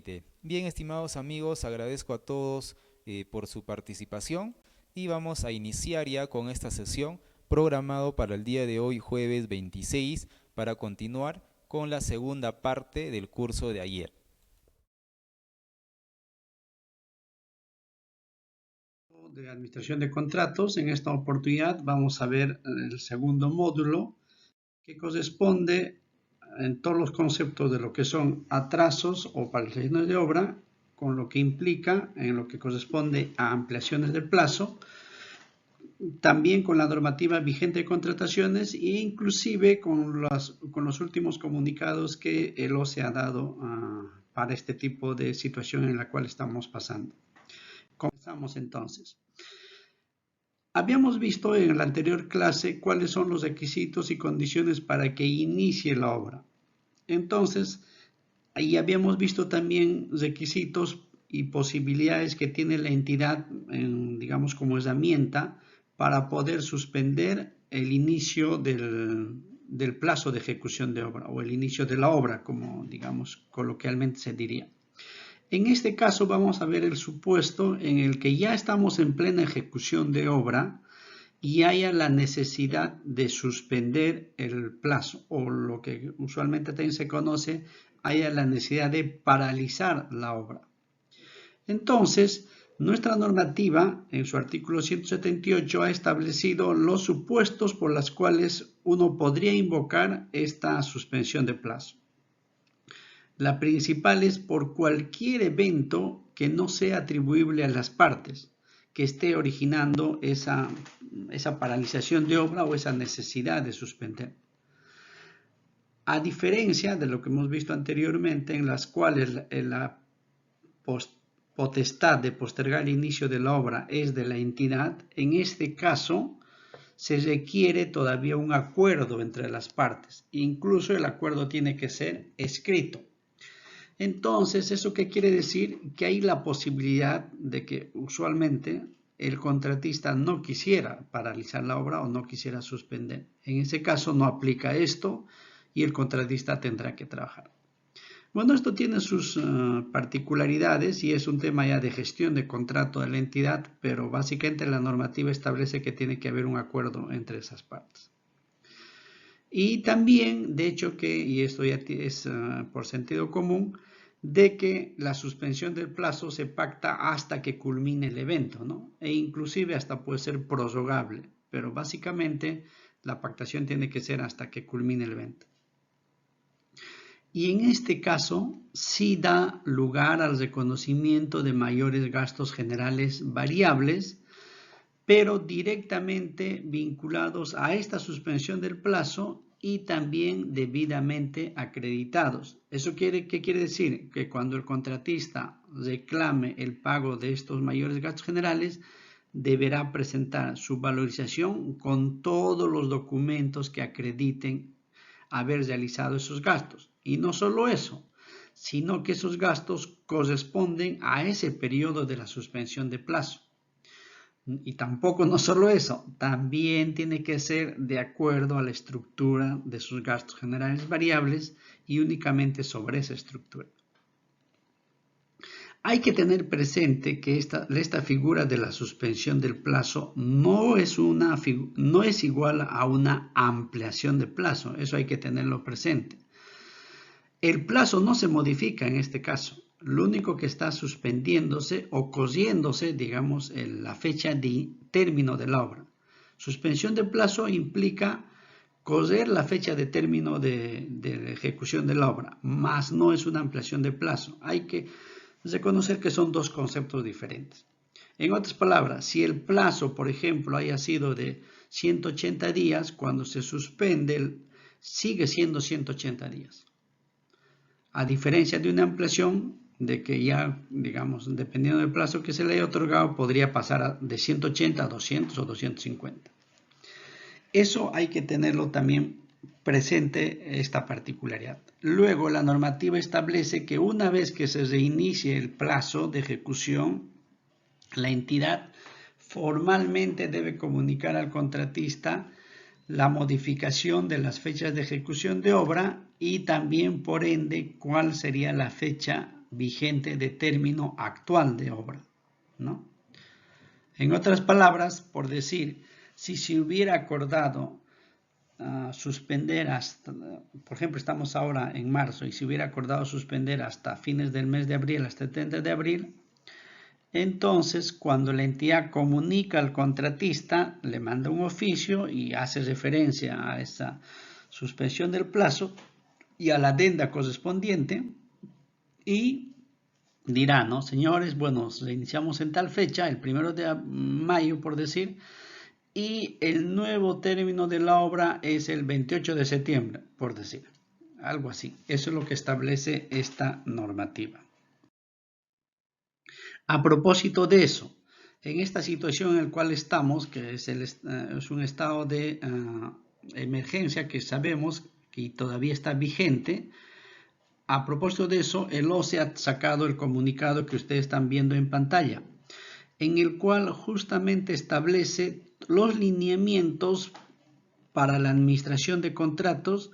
Excelente. Bien, estimados amigos, agradezco a todos por su participación y vamos a iniciar ya con esta sesión programado para el día de hoy, jueves 26, para continuar con la segunda parte del curso de ayer. De administración de contratos. En esta oportunidad vamos a ver el segundo módulo que corresponde en todos los conceptos de lo que son atrasos o paralizaciones de obra, con lo que implica en lo que corresponde a ampliaciones de plazo, también con la normativa vigente de contrataciones e inclusive con los últimos comunicados que el OCE ha dado para este tipo de situación en la cual estamos pasando. Comenzamos entonces. Habíamos visto en la anterior clase cuáles son los requisitos y condiciones para que inicie la obra. Entonces, ahí habíamos visto también requisitos y posibilidades que tiene la entidad, digamos, como herramienta para poder suspender el inicio del plazo de ejecución de obra o el inicio de la obra, como, digamos, coloquialmente se diría. En este caso vamos a ver el supuesto en el que ya estamos en plena ejecución de obra y haya la necesidad de suspender el plazo, o lo que usualmente también se conoce, haya la necesidad de paralizar la obra. Entonces, nuestra normativa, en su artículo 178, ha establecido los supuestos por los cuales uno podría invocar esta suspensión de plazo. La principal es por cualquier evento que no sea atribuible a las partes, que esté originando esa paralización de obra o esa necesidad de suspender. A diferencia de lo que hemos visto anteriormente, en las cuales la potestad de postergar el inicio de la obra es de la entidad, en este caso se requiere todavía un acuerdo entre las partes. Incluso el acuerdo tiene que ser escrito. Entonces, ¿eso qué quiere decir? Que hay la posibilidad de que usualmente el contratista no quisiera paralizar la obra o no quisiera suspender. En ese caso no aplica esto y el contratista tendrá que trabajar. Bueno, esto tiene sus particularidades y es un tema ya de gestión de contrato de la entidad, pero básicamente la normativa establece que tiene que haber un acuerdo entre esas partes. Y también, de hecho, y esto ya es por sentido común, de que la suspensión del plazo se pacta hasta que culmine el evento, ¿no? E inclusive hasta puede ser prorrogable, pero básicamente la pactación tiene que ser hasta que culmine el evento. Y en este caso sí da lugar al reconocimiento de mayores gastos generales variables, pero directamente vinculados a esta suspensión del plazo y también debidamente acreditados. ¿Qué quiere decir? Que cuando el contratista reclame el pago de estos mayores gastos generales, deberá presentar su valorización con todos los documentos que acrediten haber realizado esos gastos. Y no solo eso, sino que esos gastos corresponden a ese periodo de la suspensión de plazo. Y tampoco no solo eso, también tiene que ser de acuerdo a la estructura de sus gastos generales variables y únicamente sobre esa estructura. Hay que tener presente que esta figura de la suspensión del plazo no es igual a una ampliación de plazo, eso hay que tenerlo presente. El plazo no se modifica en este caso. Lo único que está suspendiéndose o cosiéndose, digamos, la fecha de término de la obra. Suspensión de plazo implica coser la fecha de término de la ejecución de la obra, más no es una ampliación de plazo. Hay que reconocer que son dos conceptos diferentes. En otras palabras, si el plazo, por ejemplo, haya sido de 180 días, cuando se suspende, sigue siendo 180 días. A diferencia de una ampliación, de que ya, digamos, dependiendo del plazo que se le haya otorgado, podría pasar de 180 a 200 o 250. Eso hay que tenerlo también presente, esta particularidad. Luego, la normativa establece que una vez que se reinicie el plazo de ejecución, la entidad formalmente debe comunicar al contratista la modificación de las fechas de ejecución de obra y también, por ende, cuál sería la fecha vigente de término actual de obra, ¿no? En otras palabras, por decir, si se hubiera acordado suspender hasta, por ejemplo, estamos ahora en marzo y se hubiera acordado suspender hasta fines del mes de abril, hasta el 30 de abril, entonces cuando la entidad comunica al contratista, le manda un oficio y hace referencia a esa suspensión del plazo y a la adenda correspondiente y dirá, ¿no? Señores, bueno, iniciamos en tal fecha, el 1 de mayo, por decir, y el nuevo término de la obra es el 28 de septiembre, por decir. Algo así. Eso es lo que establece esta normativa. A propósito de eso, en esta situación en la cual estamos, que es un estado de emergencia que sabemos que todavía está vigente, a propósito de eso, el OCE ha sacado el comunicado que ustedes están viendo en pantalla, en el cual justamente establece los lineamientos para la administración de contratos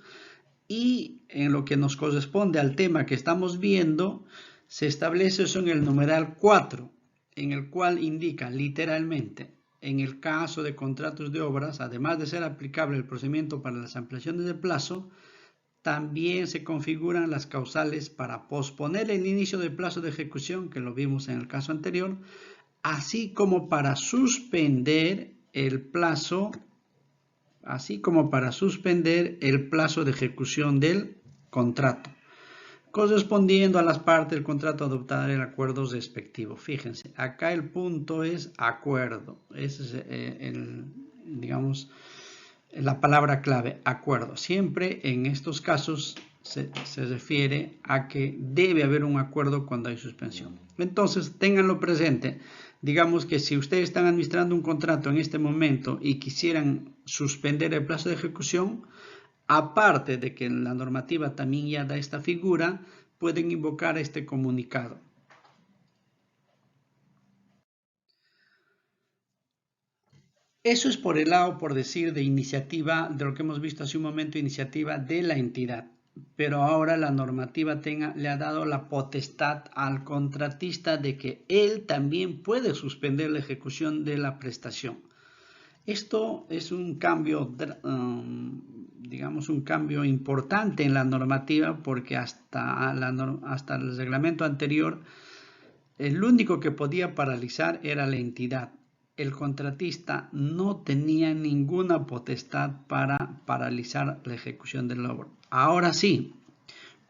y en lo que nos corresponde al tema que estamos viendo, se establece eso en el numeral 4, en el cual indica literalmente, en el caso de contratos de obras, además de ser aplicable el procedimiento para las ampliaciones de plazo, también se configuran las causales para posponer el inicio del plazo de ejecución, que lo vimos en el caso anterior, así como para suspender el plazo, de ejecución del contrato, correspondiendo a las partes del contrato adoptar el acuerdo respectivo. Fíjense, acá el punto es acuerdo, ese es digamos, la palabra clave, acuerdo. Siempre en estos casos se refiere a que debe haber un acuerdo cuando hay suspensión. Entonces, ténganlo presente. Digamos que si ustedes están administrando un contrato en este momento y quisieran suspender el plazo de ejecución, aparte de que la normativa también ya da esta figura, pueden invocar este comunicado. Eso es por el lado, por decir, de iniciativa, de lo que hemos visto hace un momento, iniciativa de la entidad. Pero ahora la normativa le ha dado la potestad al contratista de que él también puede suspender la ejecución de la prestación. Esto es un cambio, digamos, un cambio importante en la normativa porque hasta el reglamento anterior, el único que podía paralizar era la entidad. El contratista no tenía ninguna potestad para paralizar la ejecución de la obra. Ahora sí,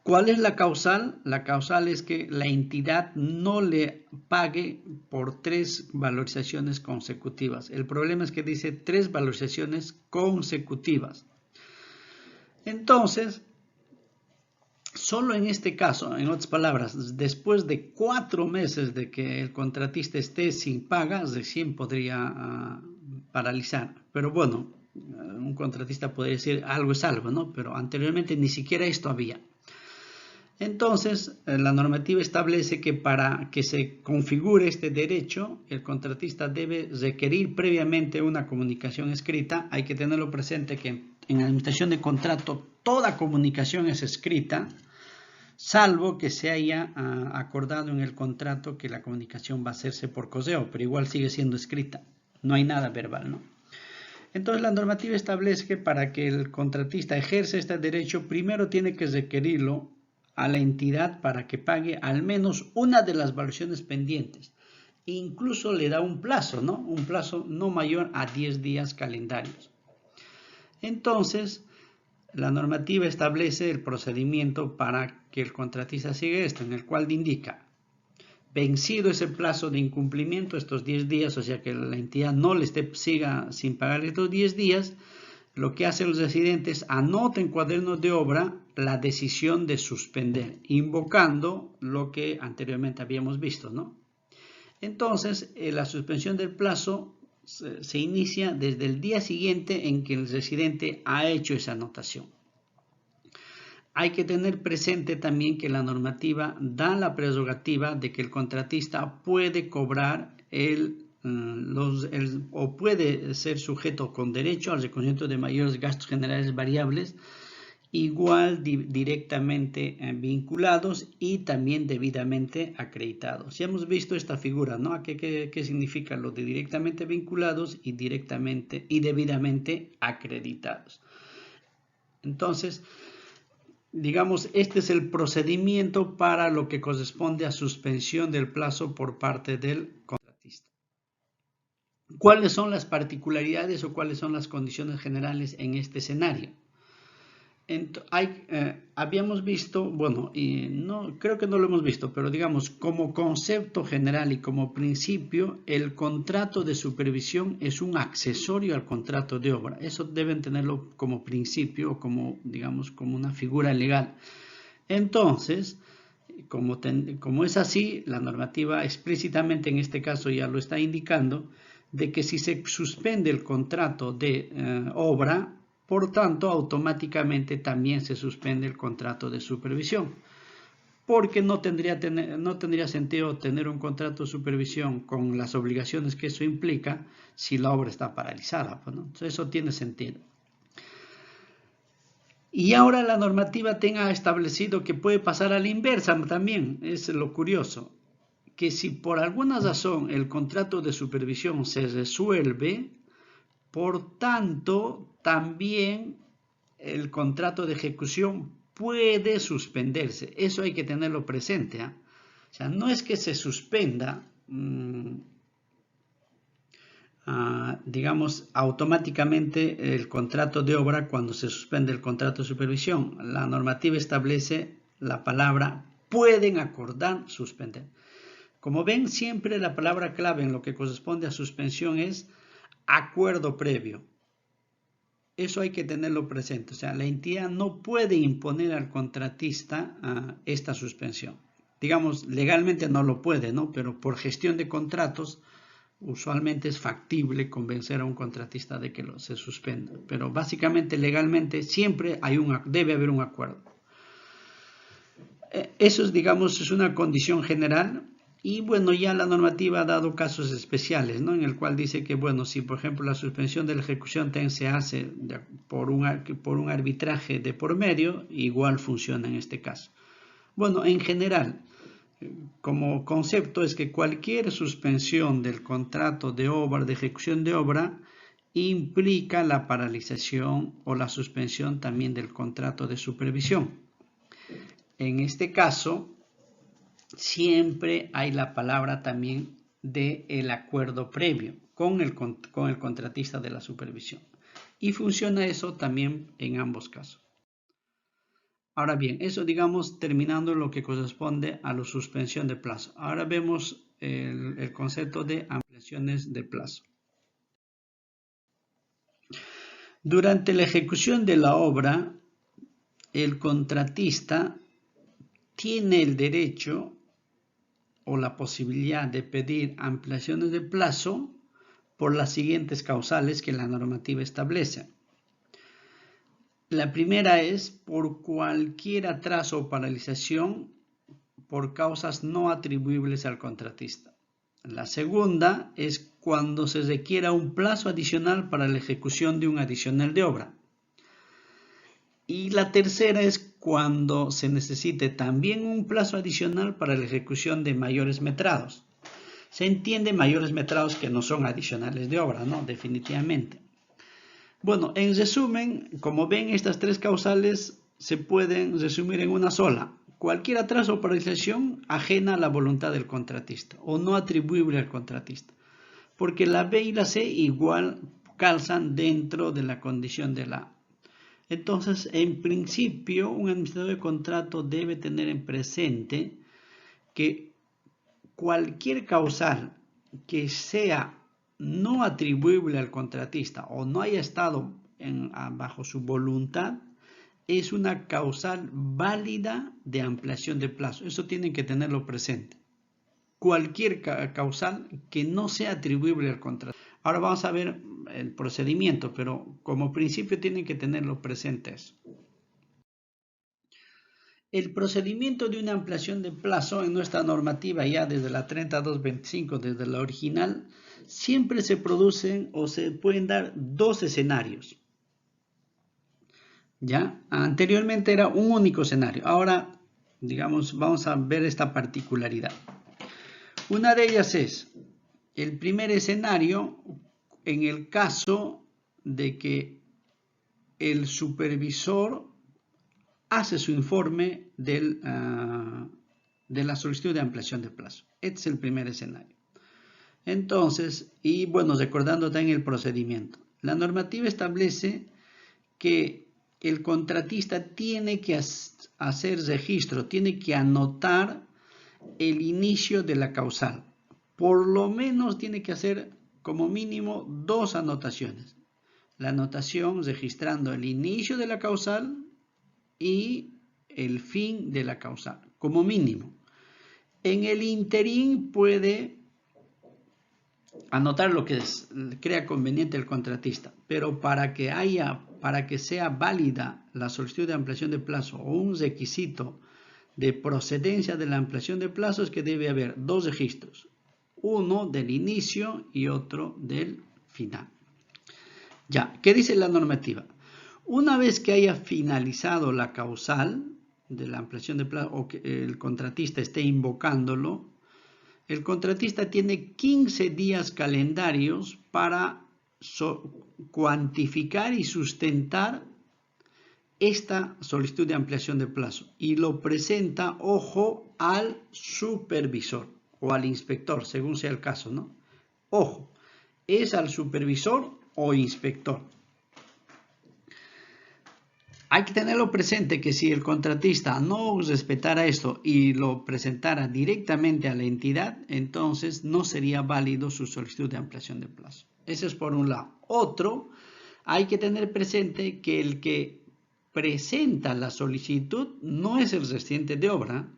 ¿cuál es la causal? La causal es que la entidad no le pague por 3 valorizaciones consecutivas. El problema es que dice 3 valorizaciones consecutivas. Entonces, solo en este caso, en otras palabras, después de 4 meses de que el contratista esté sin paga, recién podría paralizar. Pero bueno, un contratista podría decir algo es algo, ¿no? Pero anteriormente ni siquiera esto había. Entonces, la normativa establece que para que se configure este derecho, el contratista debe requerir previamente una comunicación escrita. Hay que tenerlo presente que en la administración de contrato toda comunicación es escrita, salvo que se haya acordado en el contrato que la comunicación va a hacerse por correo, pero igual sigue siendo escrita. No hay nada verbal, ¿no? Entonces, la normativa establece que para que el contratista ejerza este derecho, primero tiene que requerirlo a la entidad para que pague al menos una de las valoraciones pendientes. Incluso le da un plazo, ¿no? Un plazo no mayor a 10 días calendarios. Entonces, la normativa establece el procedimiento para que el contratista siga esto, en el cual indica, vencido ese plazo de incumplimiento, estos 10 días, o sea que la entidad no le siga sin pagar estos 10 días, lo que hacen los residentes, anota en cuadernos de obra la decisión de suspender, invocando lo que anteriormente habíamos visto, ¿no? Entonces, la suspensión del plazo se inicia desde el día siguiente en que el residente ha hecho esa anotación. Hay que tener presente también que la normativa da la prerrogativa de que el contratista puede cobrar o puede ser sujeto con derecho al reconocimiento de mayores gastos generales variables igual directamente vinculados y también debidamente acreditados. Ya hemos visto esta figura, ¿no? ¿Qué significa lo de directamente vinculados y debidamente acreditados? Entonces, digamos, este es el procedimiento para lo que corresponde a suspensión del plazo por parte del contratista. ¿Cuáles son las particularidades o cuáles son las condiciones generales en este escenario? Habíamos visto, bueno, y no, creo que no lo hemos visto, pero digamos, como concepto general y como principio, el contrato de supervisión es un accesorio al contrato de obra. Eso deben tenerlo como principio o como, digamos, como una figura legal. Entonces, como es así, la normativa explícitamente en este caso ya lo está indicando, de que si se suspende el contrato de obra, por tanto, automáticamente también se suspende el contrato de supervisión, porque no tendría sentido tener un contrato de supervisión con las obligaciones que eso implica si la obra está paralizada, ¿no? Entonces, eso tiene sentido. Y ahora la normativa tenga establecido que puede pasar a la inversa también, es lo curioso, que si por alguna razón el contrato de supervisión se resuelve, por tanto, también el contrato de ejecución puede suspenderse. Eso hay que tenerlo presente, ¿eh? O sea, no es que se suspenda, digamos, automáticamente el contrato de obra cuando se suspende el contrato de supervisión. La normativa establece la palabra pueden acordar suspender. Como ven, siempre la palabra clave en lo que corresponde a suspensión es acuerdo previo. Eso hay que tenerlo presente. O sea, la entidad no puede imponer al contratista esta suspensión. Digamos, legalmente no lo puede, ¿no? Pero por gestión de contratos, usualmente es factible convencer a un contratista de que se suspenda. Pero básicamente, legalmente, siempre debe haber un acuerdo. Eso es, digamos, es una condición general. Y bueno, ya la normativa ha dado casos especiales, ¿no? En el cual dice que, bueno, si por ejemplo la suspensión de la ejecución se hace por un arbitraje de por medio, igual funciona en este caso. Bueno, en general, como concepto es que cualquier suspensión del contrato de obra, de ejecución de obra, implica la paralización o la suspensión también del contrato de supervisión. En este caso, siempre hay la palabra también del acuerdo previo con el contratista de la supervisión. Y funciona eso también en ambos casos. Ahora bien, eso digamos terminando lo que corresponde a la suspensión de plazo. Ahora vemos el concepto de ampliaciones de plazo. Durante la ejecución de la obra, el contratista tiene el derecho o la posibilidad de pedir ampliaciones de plazo por las siguientes causales que la normativa establece. La primera es por cualquier atraso o paralización por causas no atribuibles al contratista. La segunda es cuando se requiera un plazo adicional para la ejecución de un adicional de obra. Y la tercera es cuando se necesite también un plazo adicional para la ejecución de mayores metrados. Se entiende mayores metrados que no son adicionales de obra, ¿no? Definitivamente. Bueno, en resumen, como ven, estas tres causales se pueden resumir en una sola. Cualquier atraso o paralización ajena a la voluntad del contratista o no atribuible al contratista. Porque la B y la C igual calzan dentro de la condición de la A. Entonces, en principio, un administrador de contrato debe tener en presente que cualquier causal que sea no atribuible al contratista o no haya estado bajo su voluntad es una causal válida de ampliación de plazo. Eso tienen que tenerlo presente. Cualquier causal que no sea atribuible al contratista. Ahora vamos a ver el procedimiento, pero como principio tienen que tenerlo presente eso. El procedimiento de una ampliación de plazo en nuestra normativa ya desde la 3225, desde la original, siempre se producen o se pueden dar dos escenarios. ¿Ya? Anteriormente era un único escenario. Ahora, digamos, vamos a ver esta particularidad. Una de ellas es el primer escenario en el caso de que el supervisor hace su informe de la solicitud de ampliación de plazo. Este es el primer escenario. Entonces, y bueno, recordando también el procedimiento. La normativa establece que el contratista tiene que hacer registro, tiene que anotar el inicio de la causal. Por lo menos tiene que hacer como mínimo 2 anotaciones. La anotación registrando el inicio de la causal y el fin de la causal, como mínimo. En el interín puede anotar lo que crea conveniente el contratista, pero para que sea válida la solicitud de ampliación de plazo o un requisito de procedencia de la ampliación de plazo es que debe haber 2 registros, uno del inicio y otro del final. Ya, ¿qué dice la normativa? Una vez que haya finalizado la causal de la ampliación de plazo o que el contratista esté invocándolo, el contratista tiene 15 días calendarios para cuantificar y sustentar esta solicitud de ampliación de plazo y lo presenta, ojo, al supervisor o al inspector, según sea el caso, ¿no? Ojo, es al supervisor o inspector. Hay que tenerlo presente que si el contratista no respetara esto y lo presentara directamente a la entidad, entonces no sería válido su solicitud de ampliación de plazo. Eso es por un lado. Otro, hay que tener presente que el que presenta la solicitud no es el residente de obra,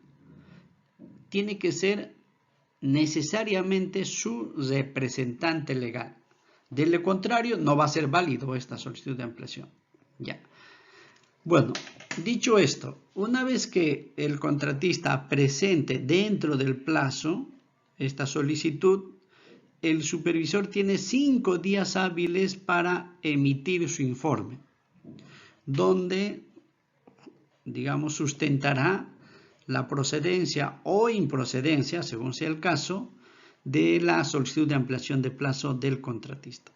tiene que ser necesariamente su representante legal. De lo contrario, no va a ser válido esta solicitud de ampliación. Ya. Bueno, dicho esto, una vez que el contratista presente dentro del plazo esta solicitud, el supervisor tiene 5 días hábiles para emitir su informe, donde, digamos, sustentará la procedencia o improcedencia, según sea el caso, de la solicitud de ampliación de plazo del contratista.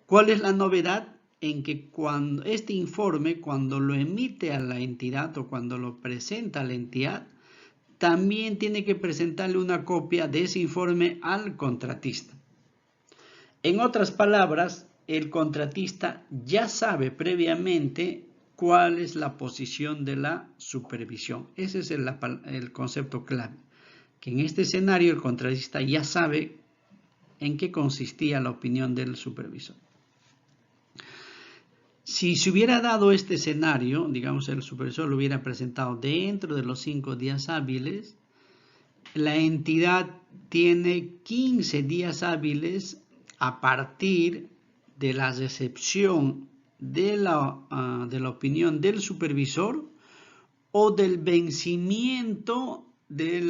¿Cuál es la novedad? En que cuando este informe, cuando lo emite a la entidad o cuando lo presenta a la entidad, también tiene que presentarle una copia de ese informe al contratista. En otras palabras, el contratista ya sabe previamente cuál es la posición de la supervisión. Ese es el concepto clave, que en este escenario el contratista ya sabe en qué consistía la opinión del supervisor. Si se hubiera dado este escenario, digamos el supervisor lo hubiera presentado dentro de los 5 días hábiles, la entidad tiene 15 días hábiles a partir de la recepción de la opinión del supervisor o del vencimiento de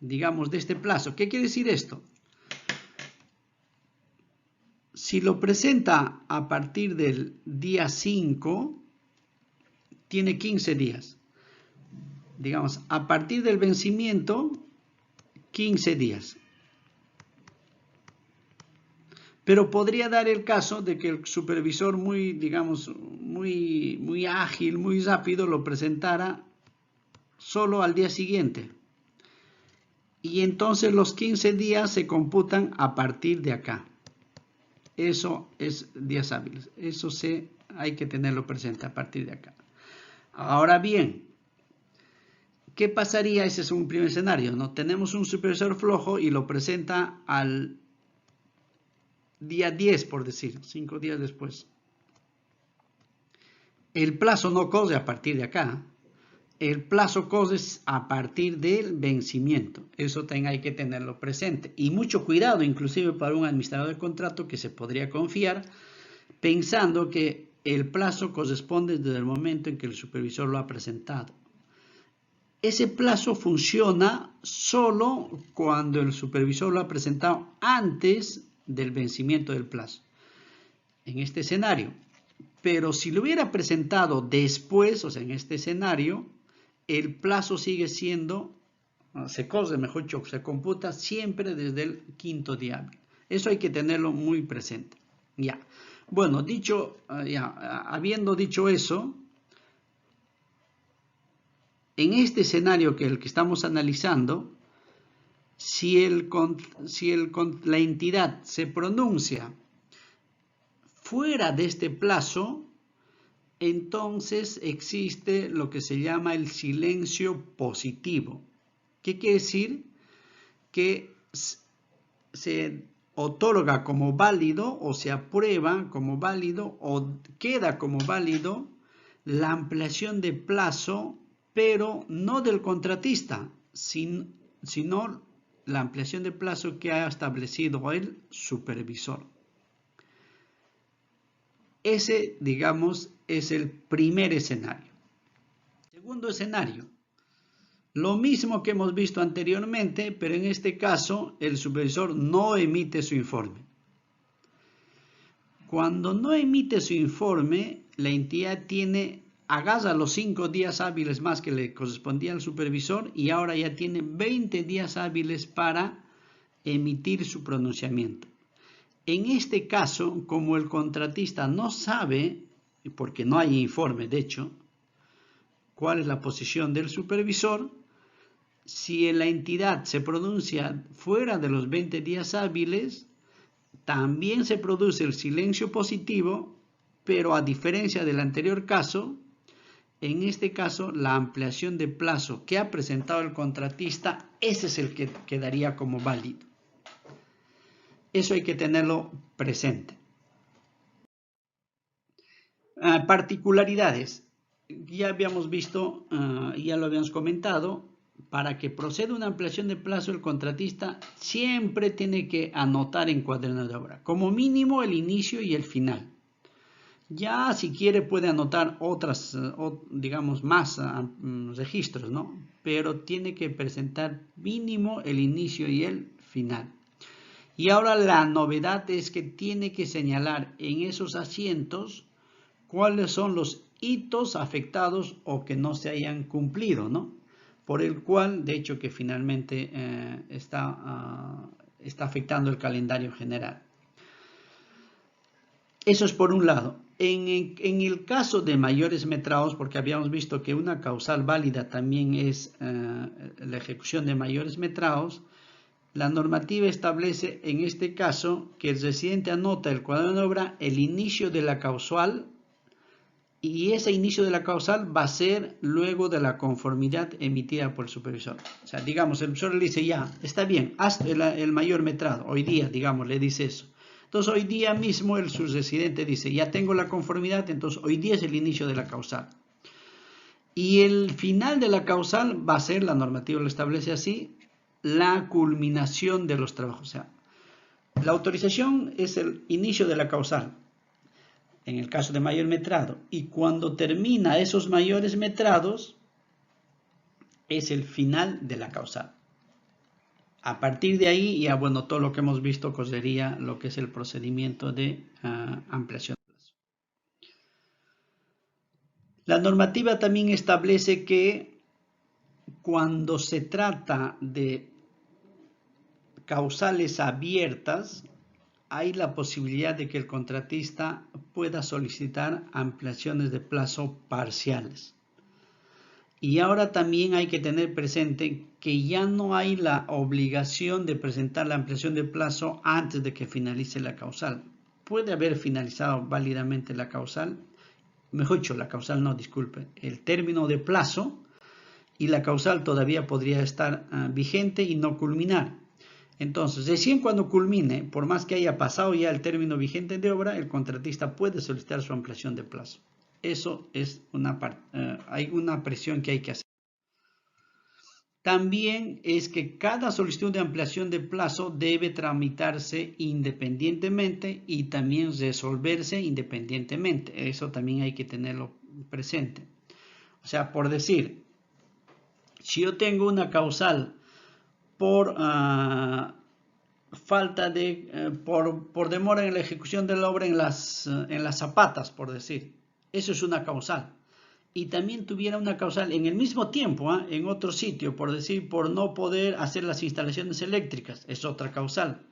digamos, de este plazo. ¿Qué quiere decir esto? Si lo presenta a partir del día 5, tiene 15 días. Digamos, a partir del vencimiento, 15 días. Pero podría dar el caso de que el supervisor muy ágil, muy rápido, lo presentara solo al día siguiente. Y entonces los 15 días se computan a partir de acá. Eso es días hábiles. Eso hay que tenerlo presente a partir de acá. Ahora bien, ¿qué pasaría? Ese es un primer escenario, ¿no? Tenemos un supervisor flojo y lo presenta al día 10, por decir, 5 días después. El plazo no corre a partir de acá. El plazo corre a partir del vencimiento. Eso también hay que tenerlo presente. Y mucho cuidado, inclusive para un administrador de contrato que se podría confiar, pensando que el plazo corresponde desde el momento en que el supervisor lo ha presentado. Ese plazo funciona solo cuando el supervisor lo ha presentado antes del vencimiento del plazo. En este escenario, pero si lo hubiera presentado después, o sea, en este escenario, el plazo sigue siendo, se cose, mejor dicho, se computa siempre desde el quinto día hábil. Eso hay que tenerlo muy presente. Ya. Bueno, habiendo dicho eso, en este escenario que el que estamos analizando, si la entidad se pronuncia fuera de este plazo, entonces existe lo que se llama el silencio positivo. ¿Qué quiere decir? Que se otorga como válido o se aprueba como válido o queda como válido la ampliación de plazo, pero no del contratista, sino la ampliación de plazo que ha establecido el supervisor. Ese, digamos, es el primer escenario. Segundo escenario, lo mismo que hemos visto anteriormente, pero en este caso el supervisor no emite su informe. Cuando no emite su informe, la entidad agarra los 5 días hábiles más que le correspondía al supervisor y ahora ya tiene 20 días hábiles para emitir su pronunciamiento. En este caso, como el contratista no sabe, porque no hay informe de hecho, cuál es la posición del supervisor, si la entidad se pronuncia fuera de los 20 días hábiles, también se produce el silencio positivo, pero a diferencia del anterior caso, en este caso la ampliación de plazo que ha presentado el contratista, ese es el que quedaría como válido. Eso hay que tenerlo presente. Particularidades. Ya habíamos visto, ya lo habíamos comentado, para que proceda una ampliación de plazo el contratista siempre tiene que anotar en cuaderno de obra, como mínimo el inicio y el final. Ya si quiere puede anotar otras, digamos, más registros, ¿no? Pero tiene que presentar mínimo el inicio y el final. Y ahora la novedad es que tiene que señalar en esos asientos cuáles son los hitos afectados o que no se hayan cumplido, ¿no? Por el cual, de hecho, que finalmente está afectando el calendario general. Eso es por un lado. En el caso de mayores metrados, porque habíamos visto que una causal válida también es la ejecución de mayores metrados, la normativa establece en este caso que el residente anota el cuaderno de obra el inicio de la causal y ese inicio de la causal va a ser luego de la conformidad emitida por el supervisor. O sea, digamos, el supervisor le dice ya, está bien, haz el mayor metrado, hoy día, digamos, le dice eso. Entonces hoy día mismo el subresidente dice, ya tengo la conformidad, entonces hoy día es el inicio de la causal. Y el final de la causal va a ser, la normativa lo establece así, la culminación de los trabajos. O sea, la autorización es el inicio de la causal, en el caso de mayor metrado, y cuando termina esos mayores metrados, es el final de la causal. A partir de ahí, ya bueno, todo lo que hemos visto sería lo que es el procedimiento de ampliación de plazo. La normativa también establece que cuando se trata de causales abiertas, hay la posibilidad de que el contratista pueda solicitar ampliaciones de plazo parciales. Y ahora también hay que tener presente que ya no hay la obligación de presentar la ampliación de plazo antes de que finalice la causal. Puede haber finalizado válidamente la causal, mejor dicho, la causal no, disculpe, el término de plazo, y la causal todavía podría estar vigente y no culminar. Entonces, recién cuando culmine, por más que haya pasado ya el término vigente de obra, el contratista puede solicitar su ampliación de plazo. Eso es hay una presión que hay que hacer. También es que cada solicitud de ampliación de plazo debe tramitarse independientemente y también resolverse independientemente. Eso también hay que tenerlo presente. O sea, por decir, si yo tengo una causal por falta de, por demora en la ejecución de la obra en las zapatas, por decir. Eso es una causal. Y también tuviera una causal en el mismo tiempo, en otro sitio, por decir, por no poder hacer las instalaciones eléctricas, es otra causal.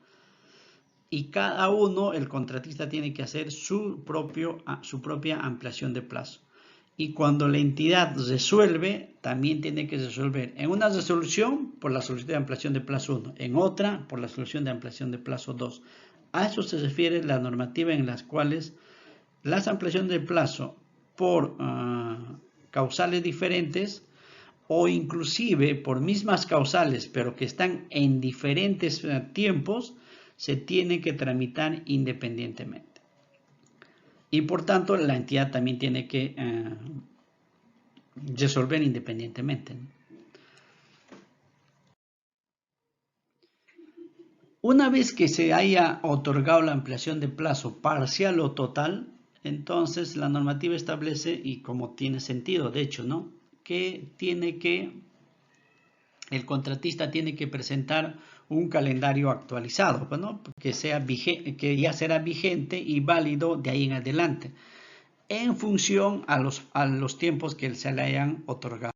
Y cada uno, el contratista tiene que hacer su propia ampliación de plazo. Y cuando la entidad resuelve, también tiene que resolver en una resolución por la solicitud de ampliación de plazo 1, en otra por la solución de ampliación de plazo 2. A eso se refiere la normativa en las cuales las ampliaciones de plazo por causales diferentes o inclusive por mismas causales pero que están en diferentes tiempos se tiene que tramitar independientemente. Y por tanto la entidad también tiene que resolver independientemente. Una vez que se haya otorgado la ampliación de plazo parcial o total, entonces la normativa establece, y como tiene sentido, de hecho, ¿no?, que el contratista tiene que presentar un calendario actualizado, ¿no?, que ya será vigente y válido de ahí en adelante, en función a los tiempos que se le hayan otorgado.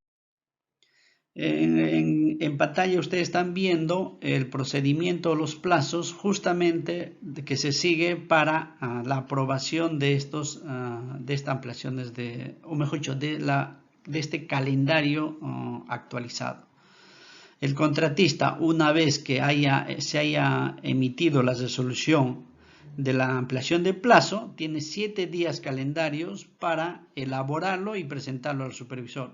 En pantalla ustedes están viendo el procedimiento, los plazos justamente que se sigue para la aprobación de estas ampliaciones o mejor dicho, de este calendario actualizado. El contratista, una vez que se haya emitido la resolución de la ampliación de plazo, tiene 7 días calendarios para elaborarlo y presentarlo al supervisor.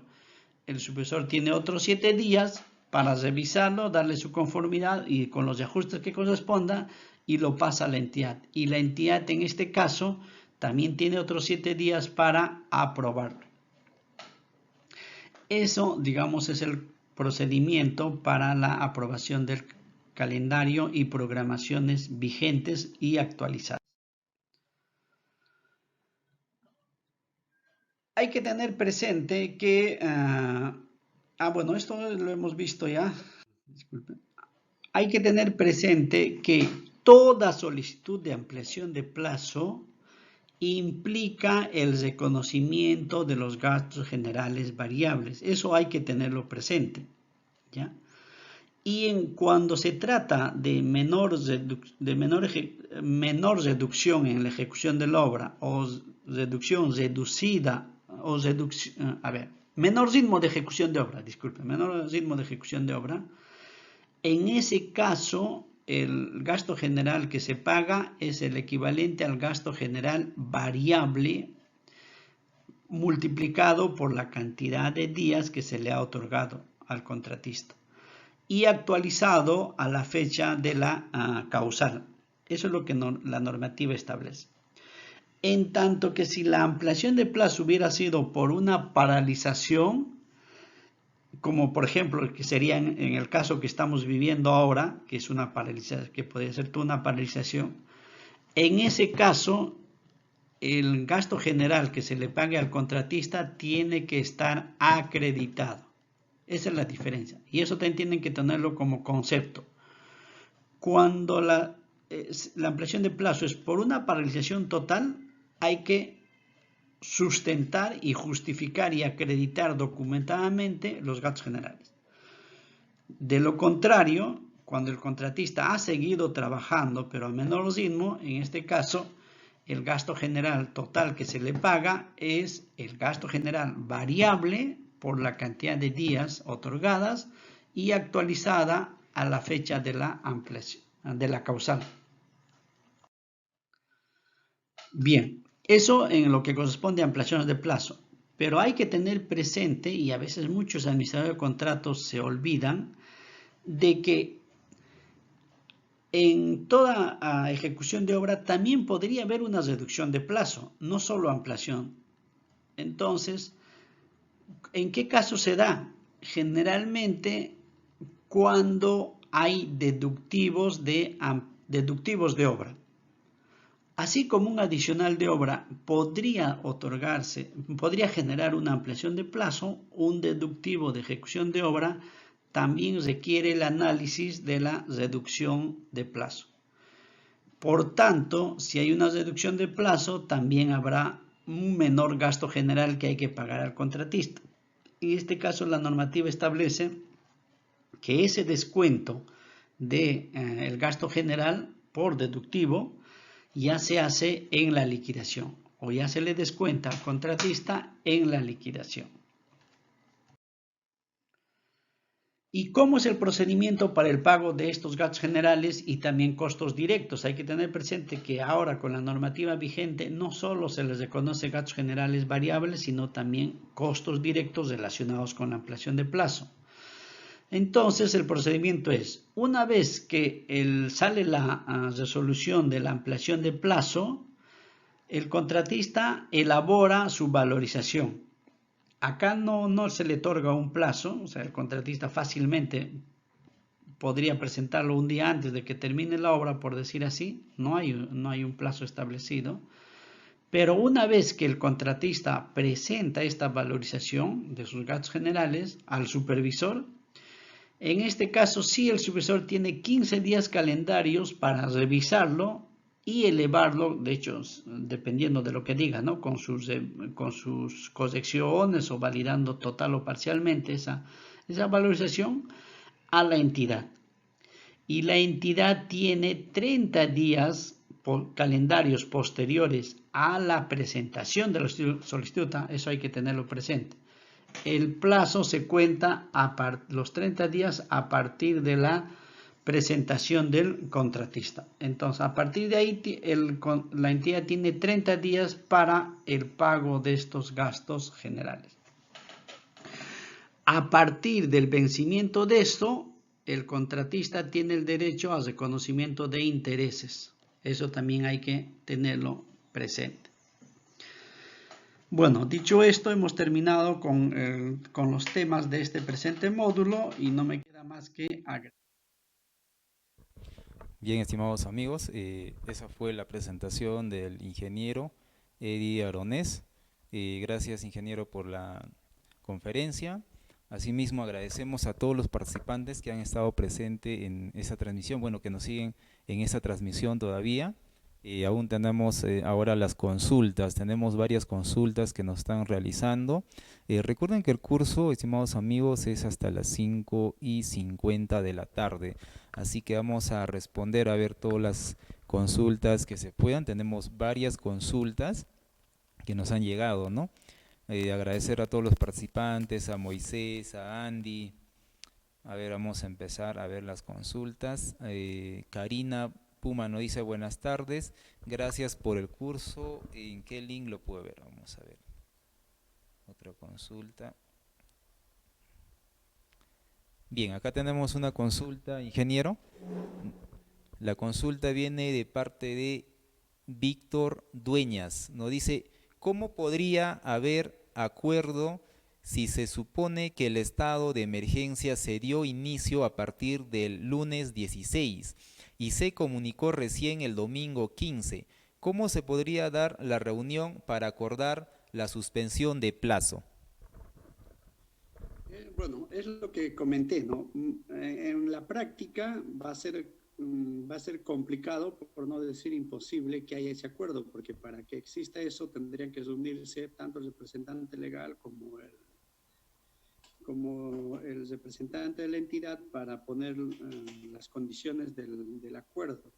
El supervisor tiene otros 7 días para revisarlo, darle su conformidad y con los ajustes que corresponda y lo pasa a la entidad. Y la entidad en este caso también tiene otros 7 días para aprobarlo. Eso, digamos, es el procedimiento para la aprobación del calendario y programaciones vigentes y actualizadas. Hay que tener presente que bueno, esto lo hemos visto ya. Disculpen. Hay que tener presente que toda solicitud de ampliación de plazo implica el reconocimiento de los gastos generales variables. Eso hay que tenerlo presente, ¿ya? Y cuando se trata de menor reducción en la ejecución de la obra o reducción reducida o menor ritmo de ejecución de obra, menor ritmo de ejecución de obra, en ese caso el gasto general que se paga es el equivalente al gasto general variable multiplicado por la cantidad de días que se le ha otorgado al contratista y actualizado a la fecha de la causal. Eso es lo que la normativa establece. En tanto que si la ampliación de plazo hubiera sido por una paralización, como por ejemplo que sería en el caso que estamos viviendo ahora, que es una paralización, que puede ser una paralización, en ese caso el gasto general que se le pague al contratista tiene que estar acreditado. Esa es la diferencia. Y eso también tienen que tenerlo como concepto. Cuando la ampliación de plazo es por una paralización total, hay que sustentar y justificar y acreditar documentadamente los gastos generales. De lo contrario, cuando el contratista ha seguido trabajando, pero a menor ritmo, en este caso, el gasto general total que se le paga es el gasto general variable por la cantidad de días otorgadas y actualizada a la fecha de la ampliación, de la causal. Bien, eso en lo que corresponde a ampliaciones de plazo. Pero hay que tener presente, y a veces muchos administradores de contratos se olvidan, de que en toda ejecución de obra también podría haber una reducción de plazo, no solo ampliación. Entonces, ¿en qué caso se da? Generalmente cuando hay deductivos de obra. Así como un adicional de obra podría generar una ampliación de plazo, un deductivo de ejecución de obra también requiere el análisis de la reducción de plazo. Por tanto, si hay una reducción de plazo, también habrá un menor gasto general que hay que pagar al contratista. En este caso, la normativa establece que ese descuento del gasto general por deductivo ya se hace en la liquidación o ya se le descuenta al contratista en la liquidación. ¿Y cómo es el procedimiento para el pago de estos gastos generales y también costos directos? Hay que tener presente que ahora con la normativa vigente no solo se les reconoce gastos generales variables, sino también costos directos relacionados con la ampliación de plazo. Entonces el procedimiento es, una vez que sale la resolución de la ampliación de plazo, el contratista elabora su valorización. Acá no se le otorga un plazo, o sea, el contratista fácilmente podría presentarlo un día antes de que termine la obra, por decir así, no hay un plazo establecido. Pero una vez que el contratista presenta esta valorización de sus gastos generales al supervisor, en este caso sí el supervisor tiene 15 días calendarios para revisarlo y elevarlo, de hecho, dependiendo de lo que diga, ¿no? Con sus correcciones o validando total o parcialmente esa valorización a la entidad. Y la entidad tiene 30 días calendarios posteriores a la presentación de la solicitud, eso hay que tenerlo presente. El plazo se cuenta los 30 días a partir de la presentación del contratista. Entonces, a partir de ahí, la entidad tiene 30 días para el pago de estos gastos generales. A partir del vencimiento de esto, el contratista tiene el derecho a reconocimiento de intereses. Eso también hay que tenerlo presente. Bueno, dicho esto, hemos terminado con los temas de este presente módulo y no me queda más que agregar. Bien, estimados amigos, esa fue la presentación del ingeniero Eddie Aronés. Gracias, ingeniero, por la conferencia. Asimismo, agradecemos a todos los participantes que han estado presentes en esa transmisión, bueno, que nos siguen en esa transmisión todavía. Aún tenemos ahora las consultas, tenemos varias consultas que nos están realizando. Recuerden que el curso, estimados amigos, es hasta las 5:50 de la tarde, así que vamos a responder a ver todas las consultas que se puedan. Tenemos varias consultas que nos han llegado, ¿no? Agradecer a todos los participantes, a Moisés, a Andy. A ver, vamos a empezar a ver las consultas. Karina Puma nos dice buenas tardes, gracias por el curso. ¿En qué link lo puedo ver? Vamos a ver. Otra consulta. Bien, acá tenemos una consulta, ingeniero. La consulta viene de parte de Víctor Dueñas. Nos dice, ¿cómo podría haber acuerdo si se supone que el estado de emergencia se dio inicio a partir del lunes 16 y se comunicó recién el domingo 15? ¿Cómo se podría dar la reunión para acordar la suspensión de plazo? Bueno, es lo que comenté, ¿no? En la práctica va a ser complicado, por no decir imposible, que haya ese acuerdo, porque para que exista eso tendrían que reunirse tanto el representante legal como el representante de la entidad para poner las condiciones del acuerdo.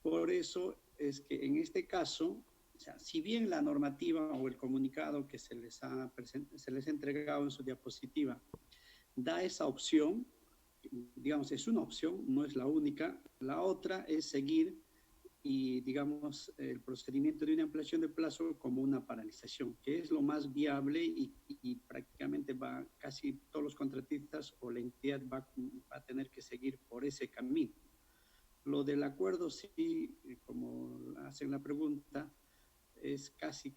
Por eso es que en este caso, o sea, si bien la normativa o el comunicado que se les ha entregado en su diapositiva da esa opción, digamos, es una opción, no es la única. La otra es seguir y, digamos, el procedimiento de una ampliación de plazo como una paralización, que es lo más viable y prácticamente casi todos los contratistas o la entidad va a tener que seguir por ese camino. Lo del acuerdo, sí, como hacen la pregunta, es casi,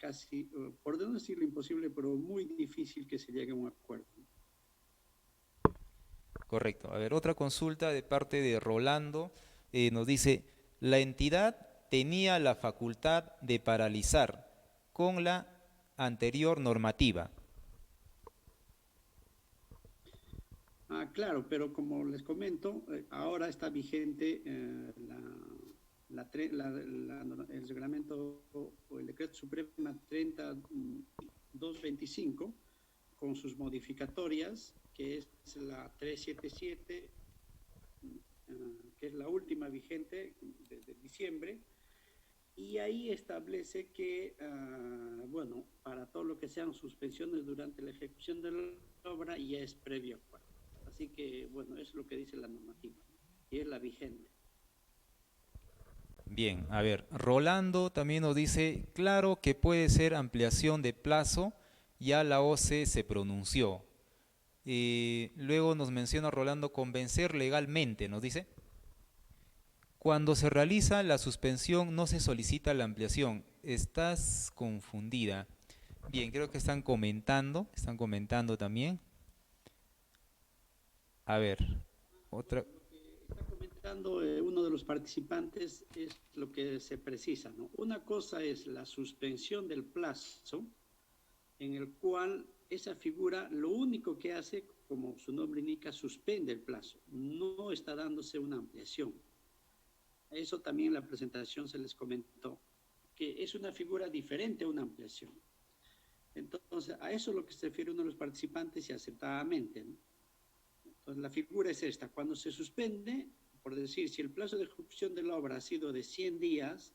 por no decirlo imposible, pero muy difícil que se llegue a un acuerdo. Correcto. A ver, otra consulta de parte de Rolando. Nos dice, la entidad tenía la facultad de paralizar con la anterior normativa. Claro, pero como les comento, ahora está vigente el reglamento o el decreto suprema 3225 con sus modificatorias, que es la 377, que es la última vigente desde diciembre, y ahí establece que, bueno, para todo lo que sean suspensiones durante la ejecución de la obra ya es previo acuerdo. Así que, bueno, es lo que dice la normativa y es la vigente. Bien, a ver, Rolando también nos dice, claro que puede ser ampliación de plazo, ya la OCE se pronunció. Luego nos menciona Rolando convencer legalmente, nos dice. Cuando se realiza la suspensión no se solicita la ampliación. Estás confundida. Bien, creo que están comentando también. A ver, otra. Lo que está comentando uno de los participantes es lo que se precisa, ¿no? Una cosa es la suspensión del plazo, en el cual esa figura lo único que hace, como su nombre indica, suspende el plazo, no está dándose una ampliación. Eso también en la presentación se les comentó, que es una figura diferente a una ampliación. Entonces, a eso es lo que se refiere uno de los participantes y acertadamente, ¿no? Entonces, la figura es esta. Cuando se suspende, por decir, si el plazo de ejecución de la obra ha sido de 100 días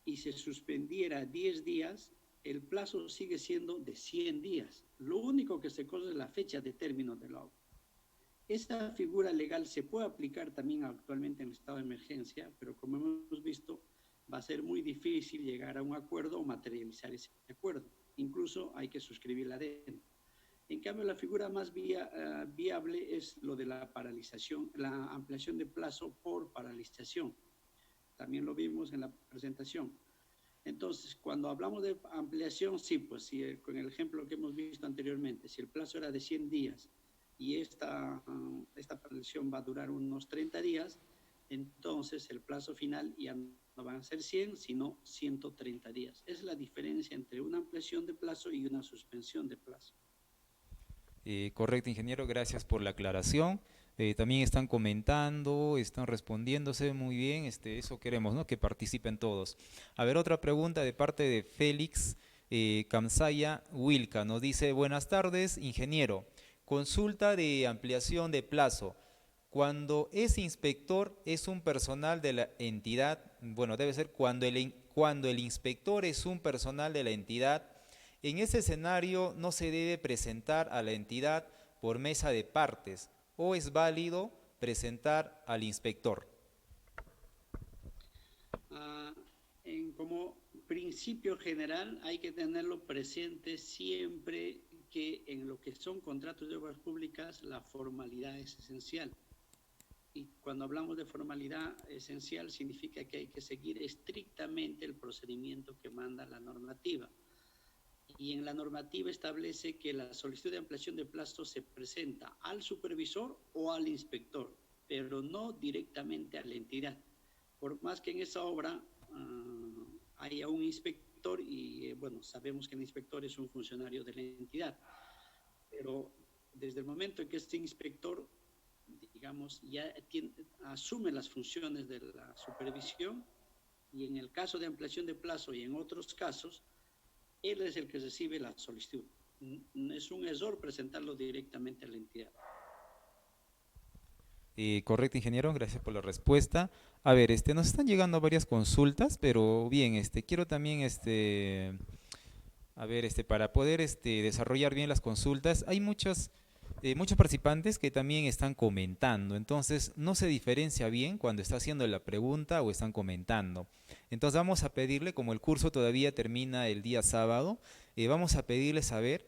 y se suspendiera 10 días, el plazo sigue siendo de 100 días. Lo único que se cosa es la fecha de término de la obra. Esta figura legal se puede aplicar también actualmente en el estado de emergencia, pero como hemos visto, va a ser muy difícil llegar a un acuerdo o materializar ese acuerdo. Incluso hay que suscribir la adenda. En cambio, la figura más viable es lo de la paralización, la ampliación de plazo por paralización. También lo vimos en la presentación. Entonces, cuando hablamos de ampliación, sí, pues sí, con el ejemplo que hemos visto anteriormente, si el plazo era de 100 días y esta paralización va a durar unos 30 días, entonces el plazo final ya no van a ser 100, sino 130 días. Es la diferencia entre una ampliación de plazo y una suspensión de plazo. Correcto, ingeniero, gracias por la aclaración. También están comentando, están respondiéndose muy bien, eso queremos, ¿no? Que participen todos. A ver, otra pregunta de parte de Félix Kamsaya Wilka. Nos dice, buenas tardes, ingeniero. Consulta de ampliación de plazo. Cuando ese inspector es un personal de la entidad, bueno, debe ser cuando el inspector es un personal de la entidad, en ese escenario no se debe presentar a la entidad por mesa de partes o es válido presentar al inspector. Como principio general hay que tenerlo presente siempre que en lo que son contratos de obras públicas la formalidad es esencial. Y cuando hablamos de formalidad esencial significa que hay que seguir estrictamente el procedimiento que manda la normativa. Y en la normativa establece que la solicitud de ampliación de plazo se presenta al supervisor o al inspector, pero no directamente a la entidad. Por más que en esa obra haya un inspector y, bueno, sabemos que el inspector es un funcionario de la entidad, pero desde el momento en que este inspector, digamos, ya asume las funciones de la supervisión y en el caso de ampliación de plazo y en otros casos, él es el que recibe la solicitud. Es un error presentarlo directamente a la entidad. Correcto, ingeniero, gracias por la respuesta. A ver, nos están llegando varias consultas, pero bien, quiero también, a ver, para poder, desarrollar bien las consultas, hay muchos participantes que también están comentando, entonces no se diferencia bien cuando está haciendo la pregunta o están comentando. Entonces vamos a pedirle, como el curso todavía termina el día sábado, vamos a pedirle saber,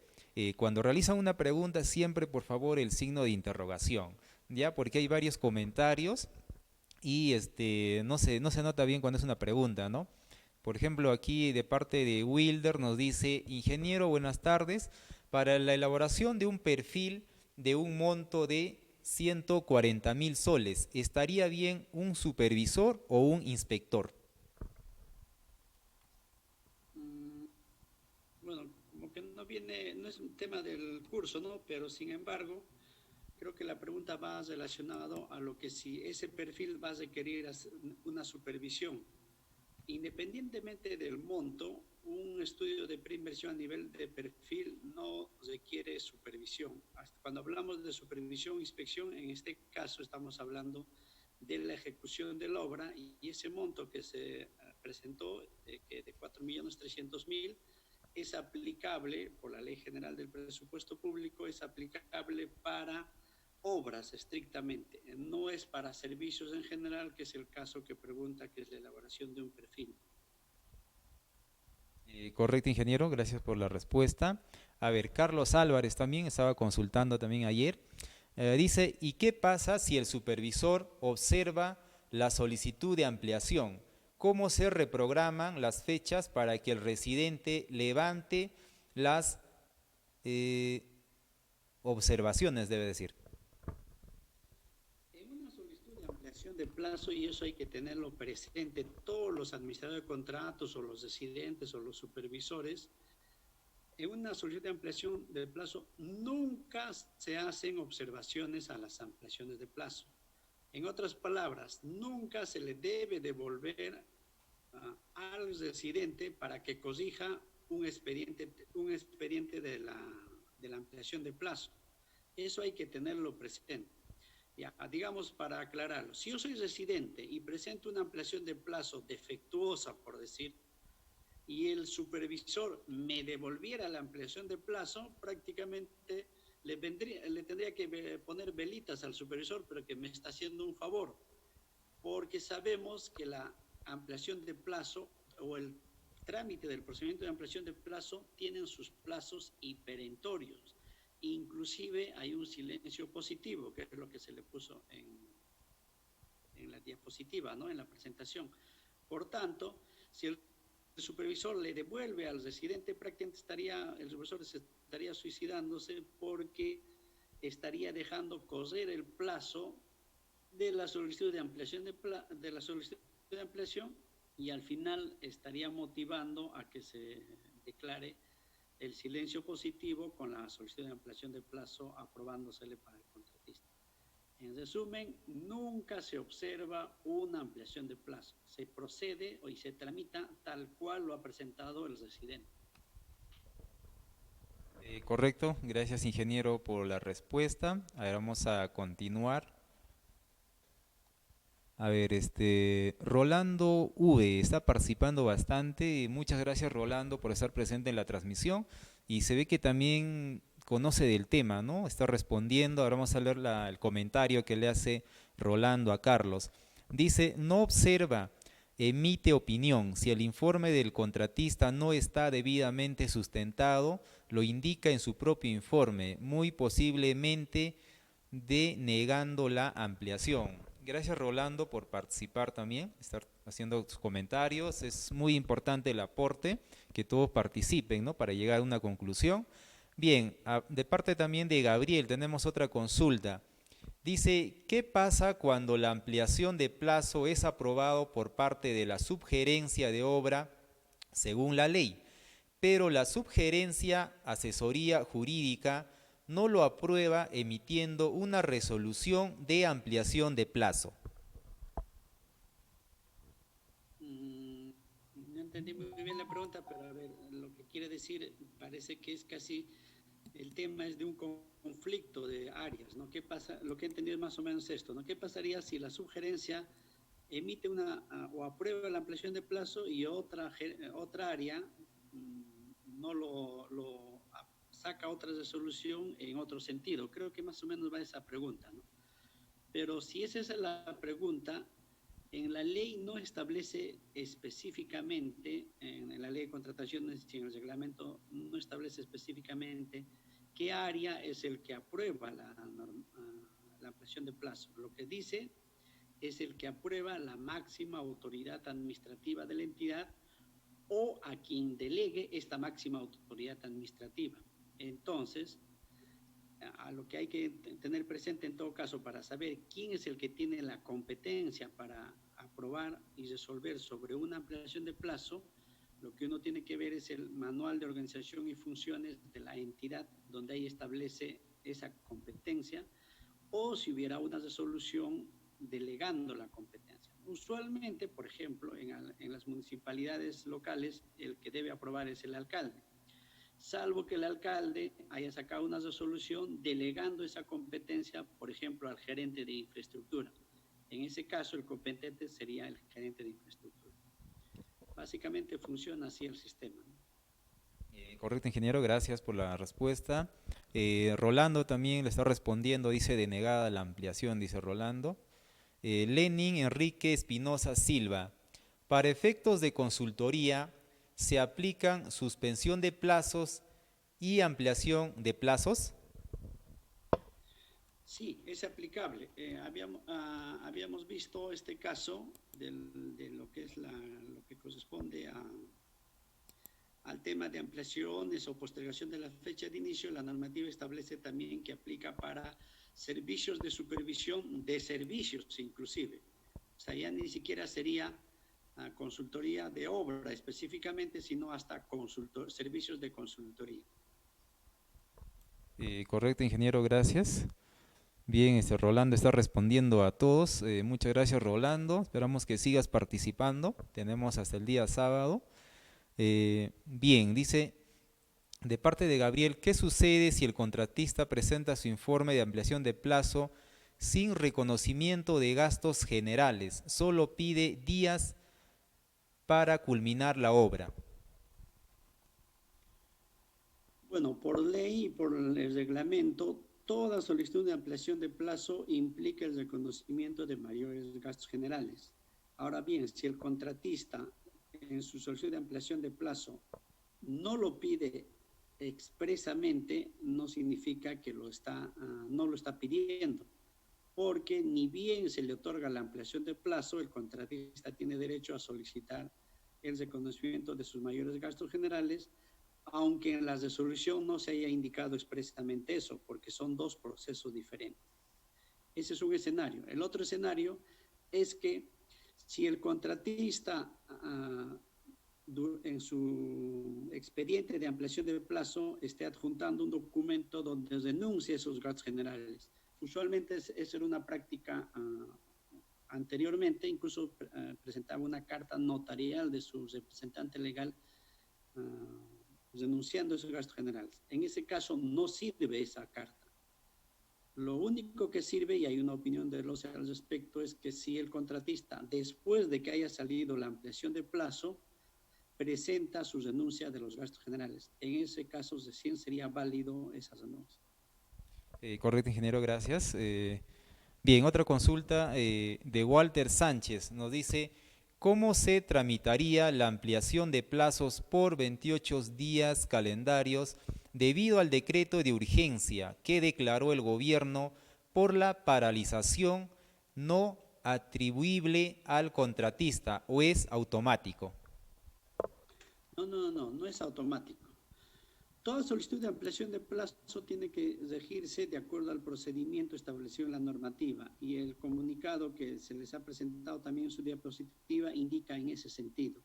cuando realizan una pregunta, siempre por favor el signo de interrogación, ¿ya? Porque hay varios comentarios y no se nota bien cuando es una pregunta, ¿no? Por ejemplo, aquí de parte de Wilder nos dice, ingeniero, buenas tardes, para la elaboración de un perfil de un monto de 140.000 soles, ¿estaría bien un supervisor o un inspector? Bueno, como que no es un tema del curso, ¿no? Pero sin embargo, Creo que la pregunta va relacionada a lo que si ese perfil va a requerir una supervisión. Independientemente del monto, un estudio de preinversión a nivel de perfil no requiere supervisión. Hasta cuando hablamos de supervisión, inspección, en este caso estamos hablando de la ejecución de la obra y ese monto que se presentó, de 4.300.000, es aplicable por la Ley General del Presupuesto Público, es aplicable para obras estrictamente, no es para servicios en general, que es el caso que pregunta, que es la elaboración de un perfil. Correcto, ingeniero, gracias por la respuesta. A ver, Carlos Álvarez también estaba consultando también ayer. Dice, ¿y qué pasa si el supervisor observa la solicitud de ampliación? ¿Cómo se reprograman las fechas para que el residente levante las eh, observaciones, debe decir? En una solicitud de ampliación de plazo, y eso hay que tenerlo presente, todos los administradores de contratos o los residentes o los supervisores, en una solicitud de ampliación de plazo nunca se hacen observaciones a las ampliaciones de plazo. En otras palabras, nunca se le debe devolver al residente para que corrija un expediente de la ampliación de plazo. Eso hay que tenerlo presente. Ya, digamos, para aclararlo, si yo soy residente y presento una ampliación de plazo defectuosa, por decir, y el supervisor me devolviera la ampliación de plazo, prácticamente le tendría que poner velitas al supervisor, pero que me está haciendo un favor, porque sabemos que la ampliación de plazo o el trámite del procedimiento de ampliación de plazo tienen sus plazos hiperentorios. Inclusive hay un silencio positivo, que es lo que se le puso en la diapositiva, ¿no? En la presentación. Por tanto, si el supervisor le devuelve al residente, prácticamente el supervisor estaría suicidándose, porque estaría dejando correr el plazo de la solicitud de ampliación de la solicitud de ampliación, y al final estaría motivando a que se declare el silencio positivo con la solicitud de ampliación de plazo aprobándosele para el contratista. En resumen, nunca se observa una ampliación de plazo. Se procede y se tramita tal cual lo ha presentado el residente. Correcto, gracias ingeniero por la respuesta. A ver, vamos a continuar. A ver, Rolando V está participando bastante. Muchas gracias, Rolando, por estar presente en la transmisión. Y se ve que también conoce del tema, ¿no? Está respondiendo. Ahora vamos a leer el comentario que le hace Rolando a Carlos. Dice, no observa, emite opinión. Si el informe del contratista no está debidamente sustentado, lo indica en su propio informe, muy posiblemente denegando la ampliación. Gracias, Rolando, por participar también, estar haciendo sus comentarios. Es muy importante el aporte, que todos participen, ¿no? Para llegar a una conclusión. Bien, de parte también de Gabriel tenemos otra consulta. Dice, ¿qué pasa cuando la ampliación de plazo es aprobado por parte de la subgerencia de obra según la ley, pero la subgerencia asesoría jurídica no lo aprueba emitiendo una resolución de ampliación de plazo? No entendí muy bien la pregunta, pero a ver, lo que quiere decir parece que es casi, el tema es de un conflicto de áreas, ¿no? ¿Qué pasa? Lo que he entendido es más o menos esto, ¿no? ¿Qué pasaría si la subgerencia emite o aprueba la ampliación de plazo y otra área no lo saca otra resolución en otro sentido? Creo que más o menos va esa pregunta, ¿no? Pero si esa es la pregunta, en la ley no establece específicamente, en la ley de contrataciones y en el reglamento no establece específicamente qué área es el que aprueba la ampliación de plazo. Lo que dice es el que aprueba la máxima autoridad administrativa de la entidad o a quien delegue esta máxima autoridad administrativa. Entonces, a lo que hay que tener presente en todo caso para saber quién es el que tiene la competencia para aprobar y resolver sobre una ampliación de plazo, lo que uno tiene que ver es el manual de organización y funciones de la entidad donde ahí establece esa competencia, o si hubiera una resolución delegando la competencia. Usualmente, por ejemplo, en las municipalidades locales, el que debe aprobar es el alcalde, salvo que el alcalde haya sacado una resolución delegando esa competencia, por ejemplo, al gerente de infraestructura. En ese caso, el competente sería el gerente de infraestructura. Básicamente funciona así el sistema, ¿no? Correcto, ingeniero, gracias por la respuesta. Rolando también le está respondiendo, dice denegada la ampliación, dice Rolando. Lenin Enrique Espinosa Silva. Para efectos de consultoría se aplican suspensión de plazos y ampliación de plazos. Sí, es aplicable. Habíamos visto este caso de lo que es lo que corresponde al tema de ampliaciones o postergación de la fecha de inicio. La normativa establece también que aplica para servicios de supervisión de servicios inclusive. O sea, ya ni siquiera sería consultoría de obra específicamente, sino hasta servicios de consultoría. Correcto, ingeniero, gracias. Bien, Rolando está respondiendo a todos. Muchas gracias, Rolando. Esperamos que sigas participando. Tenemos hasta el día sábado. Bien, dice, de parte de Gabriel, ¿qué sucede si el contratista presenta su informe de ampliación de plazo sin reconocimiento de gastos generales? Solo pide días para culminar la obra. Bueno, por ley y por el reglamento, toda solicitud de ampliación de plazo implica el reconocimiento de mayores gastos generales. Ahora bien, si el contratista en su solicitud de ampliación de plazo no lo pide expresamente, no significa que no lo está pidiendo, porque ni bien se le otorga la ampliación de plazo, el contratista tiene derecho a solicitar el reconocimiento de sus mayores gastos generales, aunque en la resolución no se haya indicado expresamente eso, porque son dos procesos diferentes. Ese es un escenario. El otro escenario es que si el contratista en su expediente de ampliación de plazo esté adjuntando un documento donde renuncie a esos gastos generales. Usualmente esa era una práctica anteriormente, incluso presentaba una carta notarial de su representante legal renunciando a esos gastos generales. En ese caso no sirve esa carta. Lo único que sirve, y hay una opinión de los al respecto, es que si el contratista, después de que haya salido la ampliación de plazo, presenta su renuncia de los gastos generales. En ese caso recién sería válido esa renuncia. Correcto, ingeniero, gracias. Bien, otra consulta de Walter Sánchez. Nos dice, ¿cómo se tramitaría la ampliación de plazos por 28 días calendarios debido al decreto de urgencia que declaró el gobierno por la paralización no atribuible al contratista o es automático? No es automático. Toda solicitud de ampliación de plazo tiene que regirse de acuerdo al procedimiento establecido en la normativa y el comunicado que se les ha presentado también en su diapositiva indica en ese sentido.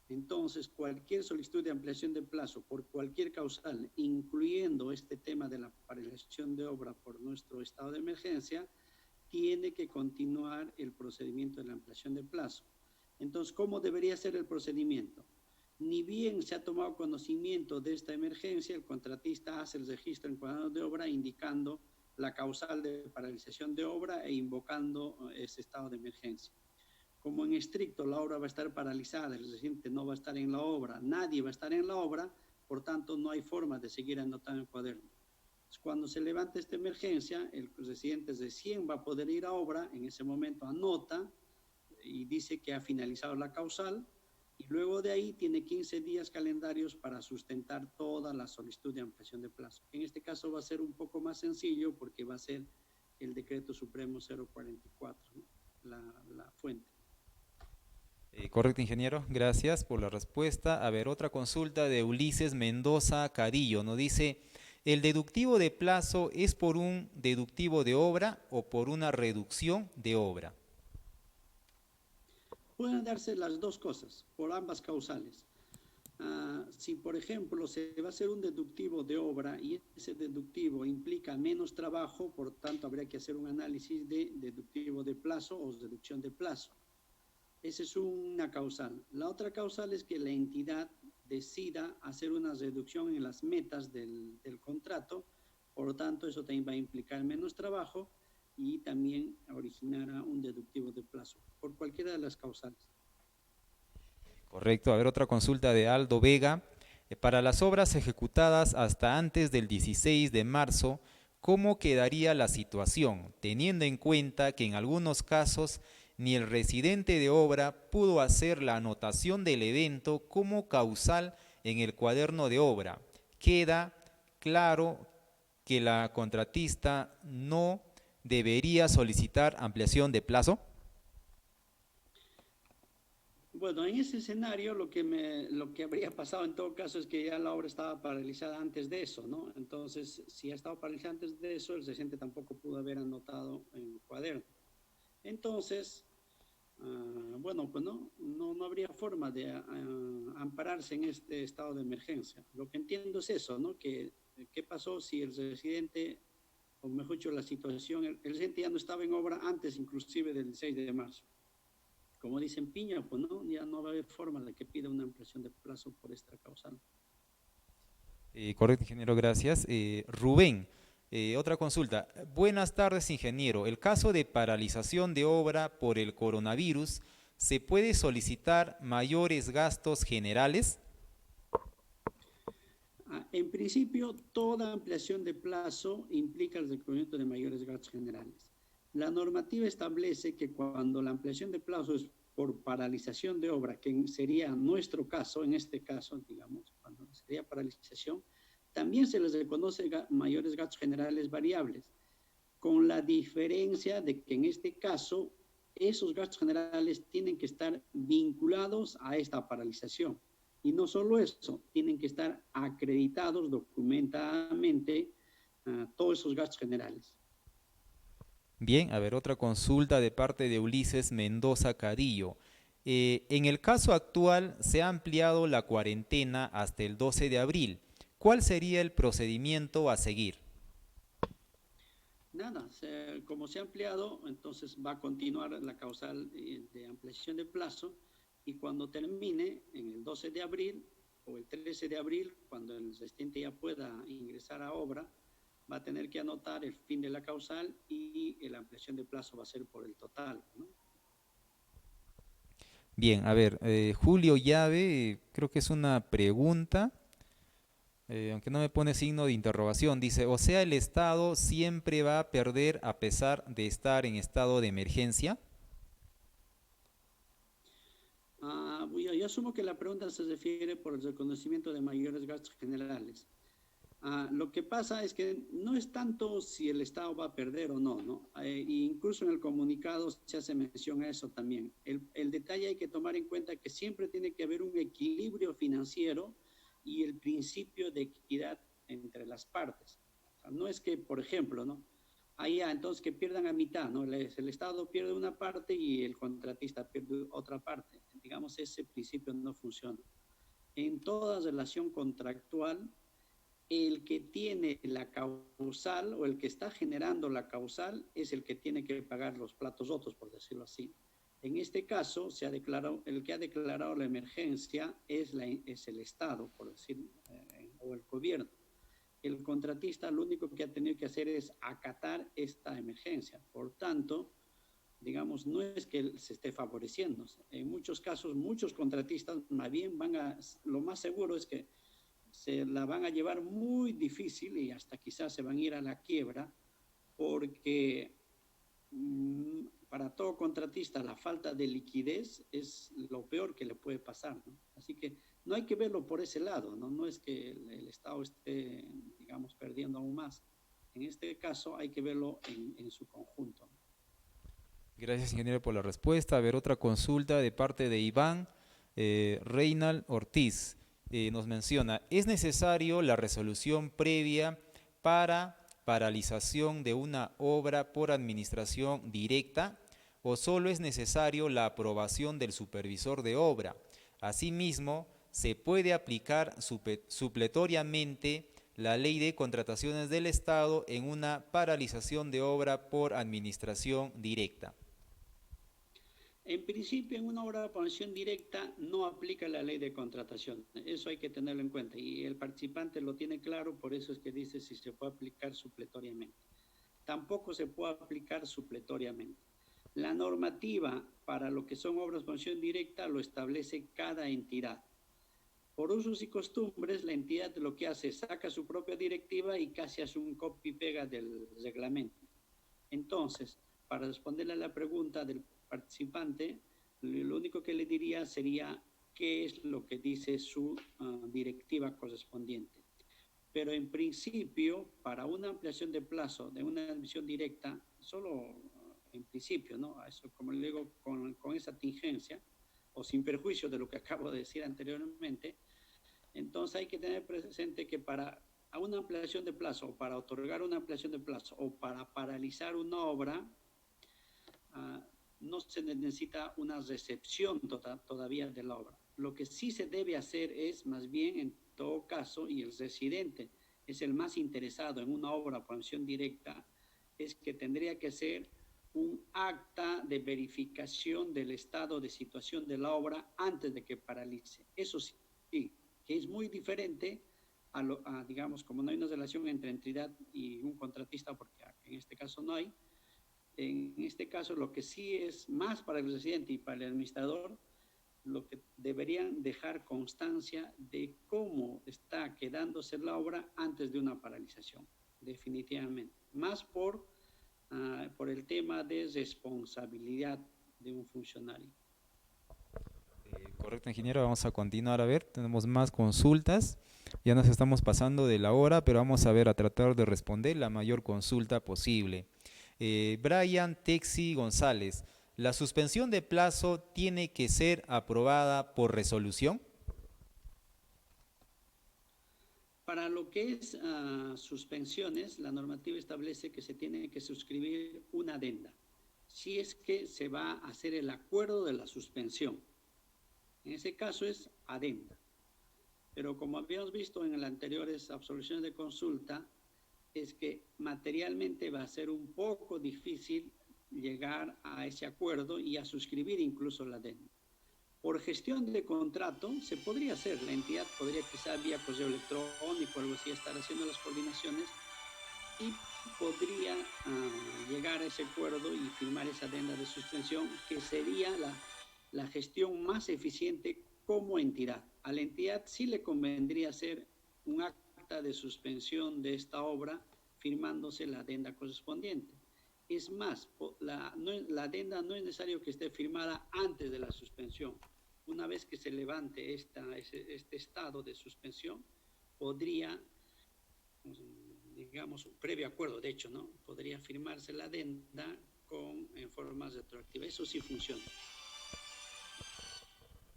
Entonces, cualquier solicitud de ampliación de plazo por cualquier causal, incluyendo este tema de la paralización de obra por nuestro estado de emergencia, tiene que continuar el procedimiento de la ampliación de plazo. Entonces, ¿cómo debería ser el procedimiento? Ni bien se ha tomado conocimiento de esta emergencia, el contratista hace el registro en cuaderno de obra indicando la causal de paralización de obra e invocando ese estado de emergencia. Como en estricto la obra va a estar paralizada, el residente no va a estar en la obra, nadie va a estar en la obra, por tanto no hay forma de seguir anotando en el cuaderno. Cuando se levanta esta emergencia, el residente recién va a poder ir a obra, en ese momento anota y dice que ha finalizado la causal, y luego de ahí tiene 15 días calendarios para sustentar toda la solicitud de ampliación de plazo. En este caso va a ser un poco más sencillo porque va a ser el decreto supremo 044, ¿no? la fuente. Correcto, ingeniero, gracias por la respuesta. A ver, otra consulta de Ulises Mendoza Cadillo. Nos dice, ¿el deductivo de plazo es por un deductivo de obra o por una reducción de obra? Pueden darse las dos cosas, por ambas causales. Si, por ejemplo, se va a hacer un deductivo de obra y ese deductivo implica menos trabajo, por tanto, habría que hacer un análisis de deductivo de plazo o deducción de plazo. Esa es una causal. La otra causal es que la entidad decida hacer una reducción en las metas del contrato, por lo tanto, eso también va a implicar menos trabajo y también originará un deductivo de plazo, por cualquiera de las causales. Correcto. A ver, otra consulta de Aldo Vega. Para las obras ejecutadas hasta antes del 16 de marzo, ¿cómo quedaría la situación, teniendo en cuenta que en algunos casos ni el residente de obra pudo hacer la anotación del evento como causal en el cuaderno de obra? Queda claro que la contratista no debería solicitar ampliación de plazo. Bueno, en ese escenario lo que habría pasado en todo caso es que ya la obra estaba paralizada antes de eso, ¿no? Entonces, si ha estado paralizada antes de eso, el residente tampoco pudo haber anotado en el cuaderno. Entonces, bueno, pues no habría forma de ampararse en este estado de emergencia. Lo que entiendo es eso, ¿no? ¿Qué pasó si el residente, o mejor dicho, la situación, el residente ya no estaba en obra antes inclusive del 6 de marzo? Como dicen Piña, pues no, ya no va a haber forma de que pida una ampliación de plazo por esta causal. Correcto, ingeniero, gracias. Rubén, otra consulta. Buenas tardes, ingeniero. El caso de paralización de obra por el coronavirus, ¿se puede solicitar mayores gastos generales? En principio, toda ampliación de plazo implica el requerimiento de mayores gastos generales. La normativa establece que cuando la ampliación de plazo es por paralización de obra, que sería nuestro caso, en este caso, digamos, cuando sería paralización, también se les reconoce mayores gastos generales variables, con la diferencia de que en este caso esos gastos generales tienen que estar vinculados a esta paralización. Y no solo eso, tienen que estar acreditados documentadamente todos esos gastos generales. Bien, a ver, otra consulta de parte de Ulises Mendoza Cadillo. En el caso actual se ha ampliado la cuarentena hasta el 12 de abril. ¿Cuál sería el procedimiento a seguir? Nada, como se ha ampliado, entonces va a continuar la causal de ampliación de plazo y cuando termine en el 12 de abril o el 13 de abril, cuando el residente ya pueda ingresar a obra, va a tener que anotar el fin de la causal y la ampliación de plazo va a ser por el total, ¿no? Bien, a ver, Julio Llave, creo que es una pregunta, aunque no me pone signo de interrogación, dice, o sea, el Estado siempre va a perder a pesar de estar en estado de emergencia. Yo asumo que la pregunta se refiere por el reconocimiento de mayores gastos generales. Lo que pasa es que no es tanto si el Estado va a perder o no, ¿no? Incluso en el comunicado se hace mención a eso también. El detalle hay que tomar en cuenta que siempre tiene que haber un equilibrio financiero y el principio de equidad entre las partes. O sea, no es que, por ejemplo, ¿no? Entonces que pierdan a mitad, ¿no? El Estado pierde una parte y el contratista pierde otra parte. Digamos, ese principio no funciona. En toda relación contractual, el que tiene la causal o el que está generando la causal es el que tiene que pagar los platos rotos, por decirlo así. En este caso, el que ha declarado la emergencia es el Estado, por decir, o el gobierno. El contratista lo único que ha tenido que hacer es acatar esta emergencia. Por tanto, digamos, no es que se esté favoreciendo. En muchos casos, muchos contratistas más bien lo más seguro es que se la van a llevar muy difícil y hasta quizás se van a ir a la quiebra porque para todo contratista la falta de liquidez es lo peor que le puede pasar, ¿no? Así que no hay que verlo por ese lado, ¿no? No es que el Estado esté, digamos, perdiendo aún más. En este caso hay que verlo en su conjunto. Gracias, ingeniero, por la respuesta. A ver, otra consulta de parte de Iván Reinald Ortiz. Nos menciona, ¿es necesario la resolución previa para paralización de una obra por administración directa o solo es necesario la aprobación del supervisor de obra? Asimismo, se puede aplicar supletoriamente la Ley de Contrataciones del Estado en una paralización de obra por administración directa. En principio, en una obra de aprobación directa no aplica la ley de contratación. Eso hay que tenerlo en cuenta. Y el participante lo tiene claro, por eso es que dice si se puede aplicar supletoriamente. Tampoco se puede aplicar supletoriamente. La normativa para lo que son obras de aprobación directa lo establece cada entidad. Por usos y costumbres, la entidad lo que hace es saca su propia directiva y casi hace un copy-pega del reglamento. Entonces, para responderle a la pregunta del participante, lo único que le diría sería qué es lo que dice su directiva correspondiente. Pero en principio, para una ampliación de plazo de una admisión directa, solo en principio, ¿no? Eso, como le digo, con esa tingencia, o sin perjuicio de lo que acabo de decir anteriormente, entonces hay que tener presente que para una ampliación de plazo, o para otorgar una ampliación de plazo, o para paralizar una obra, no se necesita una recepción todavía de la obra. Lo que sí se debe hacer es, más bien, en todo caso, y el residente es el más interesado en una obra por acción directa, es que tendría que ser un acta de verificación del estado de situación de la obra antes de que paralice. Eso sí, que es muy diferente digamos, como no hay una relación entre entidad y un contratista, porque en este caso no hay. En este caso, lo que sí es más para el residente y para el administrador, lo que deberían dejar constancia de cómo está quedándose la obra antes de una paralización, definitivamente. Más por el tema de responsabilidad de un funcionario. Correcto, ingeniero, vamos a continuar a ver, tenemos más consultas, ya nos estamos pasando de la hora, pero vamos a ver, a tratar de responder la mayor consulta posible. Brian Texi González, ¿la suspensión de plazo tiene que ser aprobada por resolución? Para lo que es suspensiones, la normativa establece que se tiene que suscribir una adenda, si es que se va a hacer el acuerdo de la suspensión. En ese caso es adenda. Pero como habíamos visto en las anteriores absoluciones de consulta, es que materialmente va a ser un poco difícil llegar a ese acuerdo y a suscribir incluso la adenda. Por gestión de contrato se podría hacer, la entidad podría quizá vía correo electrónico o algo así estar haciendo las coordinaciones y podría llegar a ese acuerdo y firmar esa adenda de suspensión, que sería la gestión más eficiente como entidad. A la entidad sí le convendría hacer un acta de suspensión de esta obra firmándose la adenda correspondiente. Es más, la adenda no es necesario que esté firmada antes de la suspensión. Una vez que se levante este estado de suspensión, podría, digamos, un previo acuerdo, de hecho, ¿no? Podría firmarse la adenda en forma retroactiva. Eso sí funciona.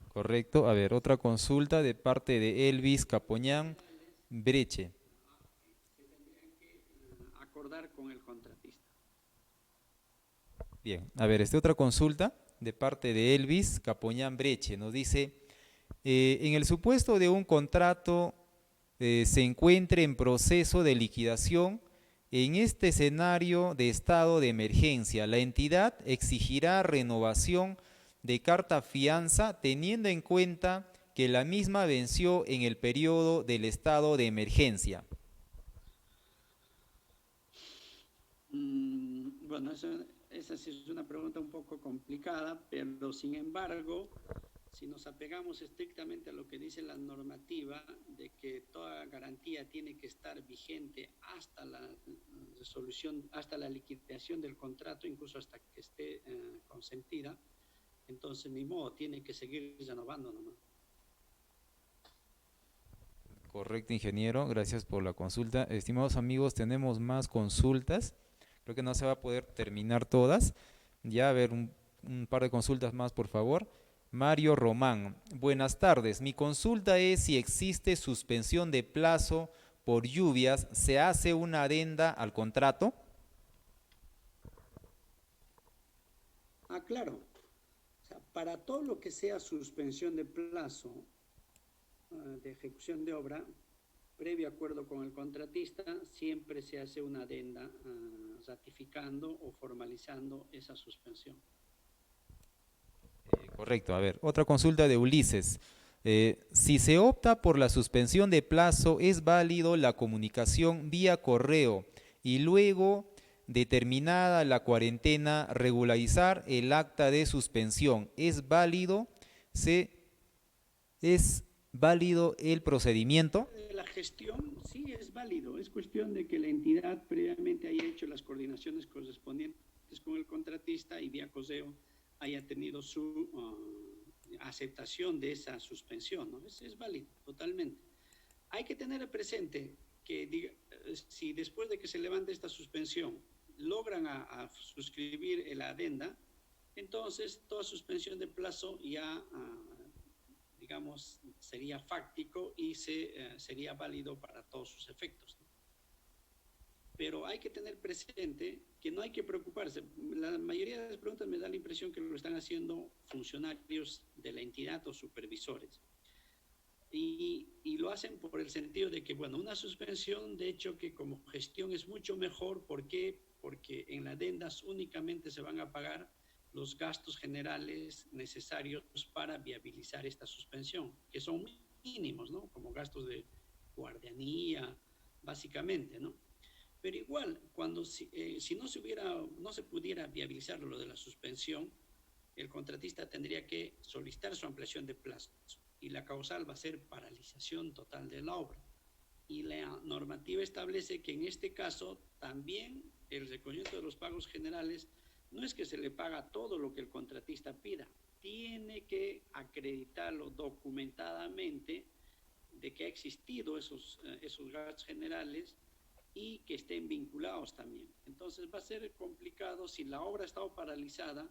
Correcto, a ver, otra consulta de parte de Elvis Capoñán Breche. Se tendrían que acordar con el contratista. Bien, a ver, otra consulta de parte de Elvis Capoñán Breche. Nos dice, en el supuesto de un contrato se encuentre en proceso de liquidación, en este escenario de estado de emergencia, la entidad exigirá renovación de carta fianza teniendo en cuenta que la misma venció en el periodo del estado de emergencia. Bueno, esa sí es una pregunta un poco complicada, pero sin embargo, si nos apegamos estrictamente a lo que dice la normativa de que toda garantía tiene que estar vigente hasta la resolución, hasta la liquidación del contrato, incluso hasta que esté consentida, entonces ni modo, tiene que seguir renovando nomás. Correcto, ingeniero, gracias por la consulta. Estimados amigos, tenemos más consultas. Creo que no se va a poder terminar todas. Ya, a ver, un par de consultas más, por favor. Mario Román, buenas tardes. Mi consulta es si existe suspensión de plazo por lluvias, ¿se hace una adenda al contrato? Claro. O sea, para todo lo que sea suspensión de plazo de ejecución de obra, previo acuerdo con el contratista, siempre se hace una adenda ratificando o formalizando esa suspensión. Correcto. A ver, otra consulta de Ulises. Si se opta por la suspensión de plazo, ¿es válido la comunicación vía correo y luego, determinada la cuarentena, regularizar el acta de suspensión? ¿Es válido? ¿Es válido el procedimiento? La gestión sí es válido, es cuestión de que la entidad previamente haya hecho las coordinaciones correspondientes con el contratista y vía correo haya tenido su aceptación de esa suspensión, ¿no? Es válido, totalmente. Hay que tener presente que si después de que se levante esta suspensión logran a suscribir el adenda, entonces toda suspensión de plazo ya, digamos, sería fáctico y sería válido para todos sus efectos, ¿no? Pero hay que tener presente que no hay que preocuparse. La mayoría de las preguntas me da la impresión que lo están haciendo funcionarios de la entidad o supervisores. Y lo hacen por el sentido de que, bueno, una suspensión, de hecho, que como gestión es mucho mejor. ¿Por qué? Porque en las adendas únicamente se van a pagar los gastos generales necesarios para viabilizar esta suspensión, que son mínimos, ¿no? Como gastos de guardianía, básicamente, ¿no? Pero igual, si no se pudiera viabilizar lo de la suspensión, el contratista tendría que solicitar su ampliación de plazo y la causal va a ser paralización total de la obra. Y la normativa establece que en este caso también el reconocimiento de los pagos generales no es que se le paga todo lo que el contratista pida, tiene que acreditarlo documentadamente de que ha existido esos gastos generales y que estén vinculados también. Entonces va a ser complicado si la obra ha estado paralizada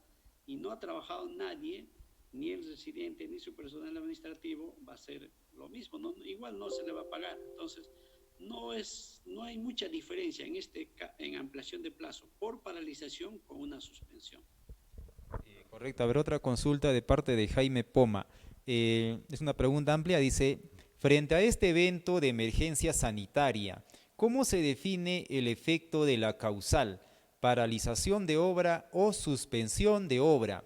y no ha trabajado nadie, ni el residente, ni su personal administrativo, va a ser lo mismo, ¿no? Igual no se le va a pagar. Entonces, no hay mucha diferencia en ampliación de plazo por paralización con una suspensión. Correcto. A ver, otra consulta de parte de Jaime Poma. Es una pregunta amplia, dice, frente a este evento de emergencia sanitaria, ¿cómo se define el efecto de la causal, paralización de obra o suspensión de obra?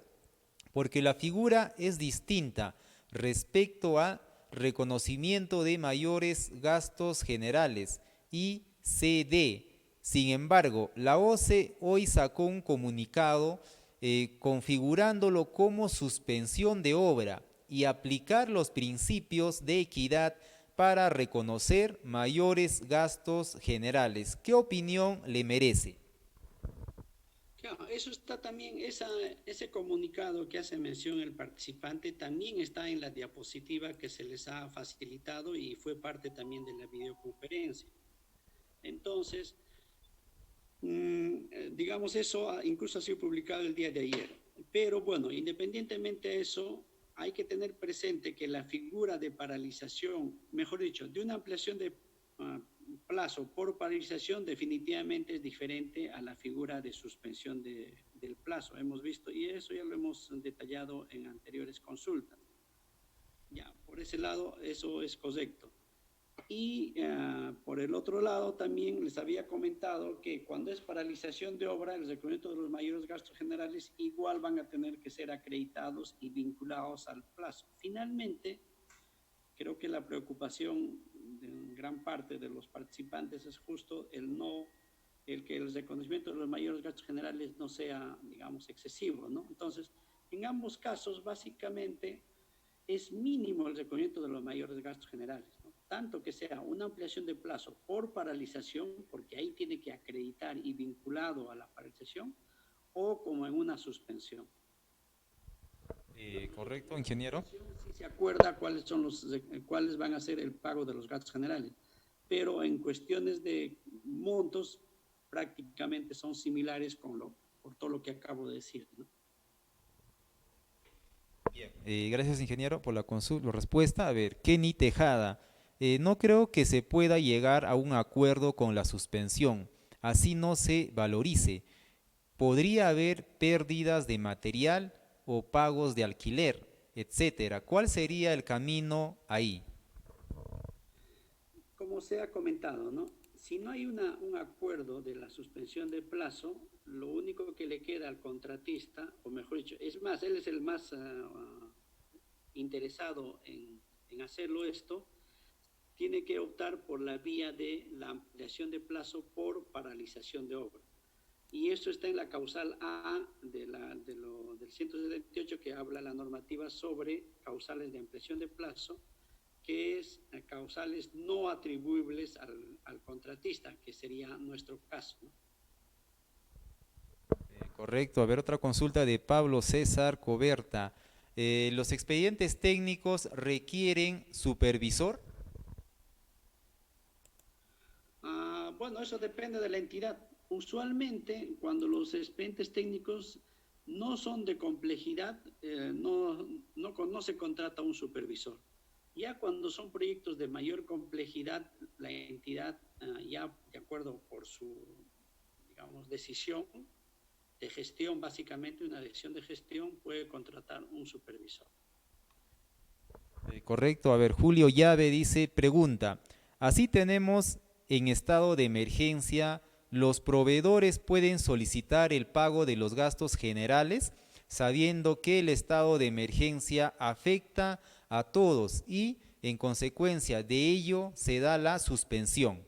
Porque la figura es distinta respecto a reconocimiento de mayores gastos generales, ICD. Sin embargo, la OCE hoy sacó un comunicado configurándolo como suspensión de obra y aplicar los principios de equidad para reconocer mayores gastos generales. ¿Qué opinión le merece? Claro, eso está también, ese comunicado que hace mención el participante también está en la diapositiva que se les ha facilitado y fue parte también de la videoconferencia. Entonces, digamos, eso incluso ha sido publicado el día de ayer. Pero bueno, independientemente de eso, hay que tener presente que la figura de paralización, mejor dicho, de una ampliación de plazo por paralización definitivamente es diferente a la figura de suspensión del plazo. Hemos visto, y eso ya lo hemos detallado en anteriores consultas. Ya, por ese lado, eso es correcto. Y por el otro lado, también les había comentado que cuando es paralización de obra, el reconocimiento de los mayores gastos generales igual van a tener que ser acreditados y vinculados al plazo. Finalmente, creo que la preocupación de gran parte de los participantes es justo el que el reconocimiento de los mayores gastos generales no sea, digamos, excesivo, ¿no? Entonces, en ambos casos, básicamente, es mínimo el reconocimiento de los mayores gastos generales, ¿no? Tanto que sea una ampliación de plazo por paralización, porque ahí tiene que acreditar y vinculado a la paralización, o como en una suspensión. Correcto, ingeniero. Sí se acuerda cuáles van a ser el pago de los gastos generales, pero en cuestiones de montos prácticamente son similares por todo lo que acabo de decir, ¿no? Bien. Gracias, ingeniero, por la respuesta. A ver, Kenny Tejada. No creo que se pueda llegar a un acuerdo con la suspensión, así no se valorice. Podría haber pérdidas de material o pagos de alquiler, etcétera. ¿Cuál sería el camino ahí? como se ha comentado, ¿no? Si no hay un acuerdo de la suspensión de plazo, lo único que le queda al contratista, o mejor dicho, es más, él es el más interesado en hacerlo esto, tiene que optar por la vía de la ampliación de plazo por paralización de obra. Y eso está en la causal A del 178, que habla la normativa sobre causales de ampliación de plazo, que es causales no atribuibles al contratista, que sería nuestro caso, ¿no? Correcto. A ver, otra consulta de Pablo César Coberta. ¿Los expedientes técnicos requieren supervisor? Bueno, eso depende de la entidad. Usualmente, cuando los expedientes técnicos no son de complejidad, no se contrata un supervisor. Ya cuando son proyectos de mayor complejidad, la entidad, ya de acuerdo por su, digamos, decisión de gestión, básicamente una decisión de gestión, puede contratar un supervisor. Correcto. A ver, Julio Llave dice, pregunta, así tenemos en estado de emergencia, ¿los proveedores pueden solicitar el pago de los gastos generales, sabiendo que el estado de emergencia afecta a todos y, en consecuencia de ello, se da la suspensión?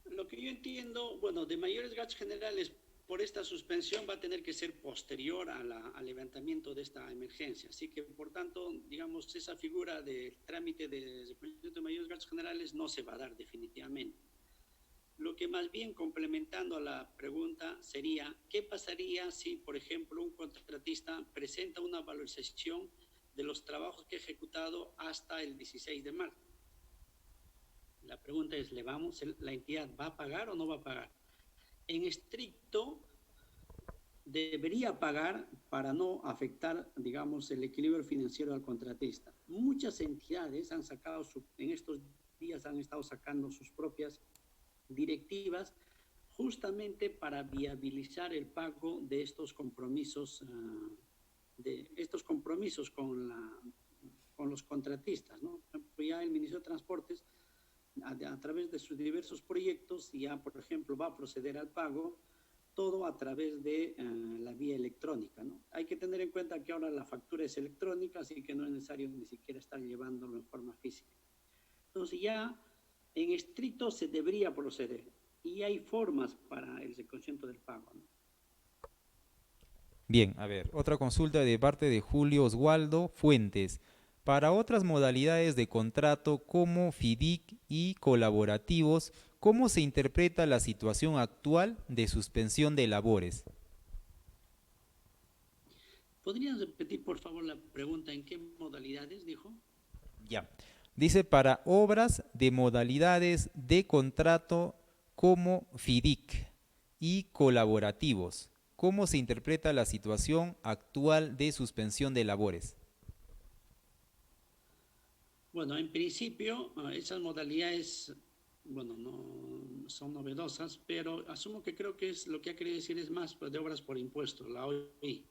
Lo que yo entiendo, bueno, de mayores gastos generales por esta suspensión va a tener que ser posterior al levantamiento de esta emergencia. Así que, por tanto, digamos, esa figura del trámite de mayores gastos generales no se va a dar definitivamente. Lo que más bien, complementando a la pregunta, sería, ¿qué pasaría si, por ejemplo, un contratista presenta una valorización de los trabajos que ha ejecutado hasta el 16 de marzo? La pregunta es, ¿la entidad va a pagar o no va a pagar? En estricto, debería pagar para no afectar, digamos, el equilibrio financiero del contratista. Muchas entidades han sacado, en estos días han estado sacando sus propias directivas justamente para viabilizar el pago de estos compromisos, con los contratistas, ¿no? Ya el Ministerio de Transportes, a través de sus diversos proyectos, ya, por ejemplo, va a proceder al pago, todo a través de la vía electrónica, ¿no? Hay que tener en cuenta que ahora la factura es electrónica, así que no es necesario ni siquiera estar llevándolo en forma física. Entonces ya en estricto se debería proceder y hay formas para el reconocimiento del pago, ¿no? Bien, a ver, otra consulta de parte de Julio Oswaldo Fuentes. Para otras modalidades de contrato como FIDIC y colaborativos, ¿cómo se interpreta la situación actual de suspensión de labores? ¿Podrían repetir, por favor, la pregunta? ¿En qué modalidades, dijo? Ya. Dice para obras de modalidades de contrato como FIDIC y colaborativos, ¿cómo se interpreta la situación actual de suspensión de labores? Bueno, en principio, esas modalidades, bueno, no son novedosas, pero asumo que creo que es lo que ha querido decir es más de obras por impuestos, la OI.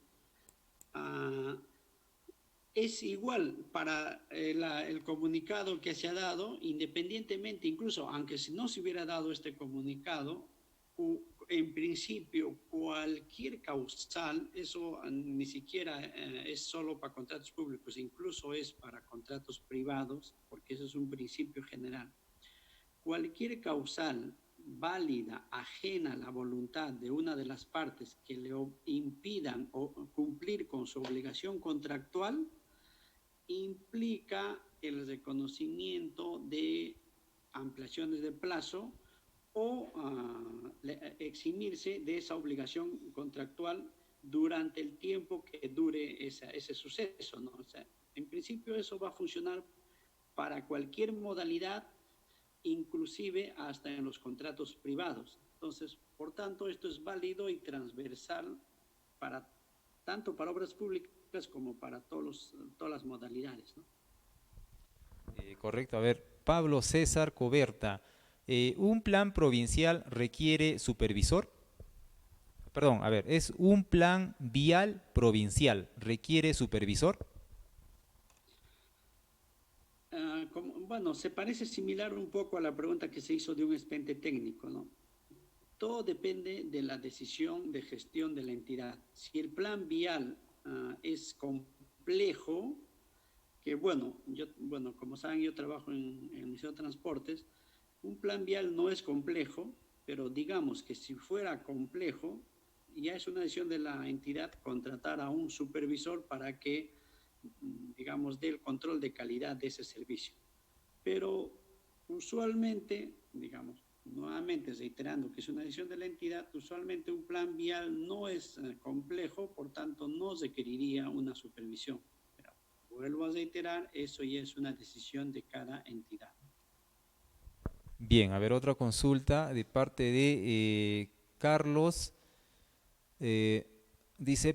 Es igual para el comunicado que se ha dado, independientemente, incluso aunque no se hubiera dado este comunicado, en principio cualquier causal, eso ni siquiera es solo para contratos públicos, incluso es para contratos privados, porque eso es un principio general. Cualquier causal válida, ajena a la voluntad de una de las partes que le impidan cumplir con su obligación contractual, implica el reconocimiento de ampliaciones de plazo o eximirse de esa obligación contractual durante el tiempo que dure ese suceso, ¿no? O sea, en principio eso va a funcionar para cualquier modalidad, inclusive hasta en los contratos privados. Entonces, por tanto, esto es válido y transversal tanto para obras públicas como para todas las modalidades, ¿no? Correcto. A ver, Pablo César Coberta, ¿un plan provincial requiere supervisor? Perdón, a ver, ¿es un plan vial provincial requiere supervisor? Bueno, se parece similar un poco a la pregunta que se hizo de un expediente técnico, ¿no? Todo depende de la decisión de gestión de la entidad. Si el plan vial es complejo, que bueno, como saben, yo trabajo en el Ministerio de Transportes, un plan vial no es complejo, pero digamos que si fuera complejo, ya es una decisión de la entidad contratar a un supervisor para que, digamos, dé el control de calidad de ese servicio. Pero usualmente, digamos, nuevamente reiterando que es una decisión de la entidad, usualmente un plan vial no es complejo, por tanto no requeriría una supervisión. Pero vuelvo a reiterar, eso ya es una decisión de cada entidad. Bien, a ver, otra consulta de parte de Carlos. Eh,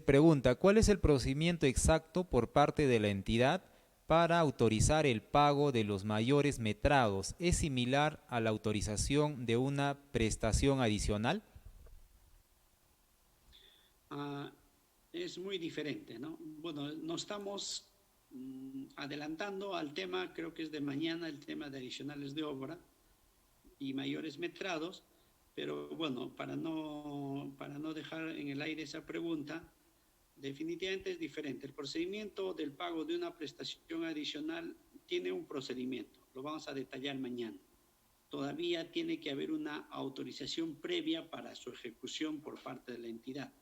pregunta, ¿cuál es el procedimiento exacto por parte de la entidad para autorizar el pago de los mayores metrados? ¿Es similar a la autorización de una prestación adicional? Ah, es muy diferente, ¿no? Bueno, nos estamos adelantando al tema, creo que es de mañana, el tema de adicionales de obra y mayores metrados, pero bueno, para no dejar en el aire esa pregunta, definitivamente es diferente. El procedimiento del pago de una prestación adicional tiene un procedimiento, lo vamos a detallar mañana. Todavía tiene que haber una autorización previa para su ejecución por parte de la entidad,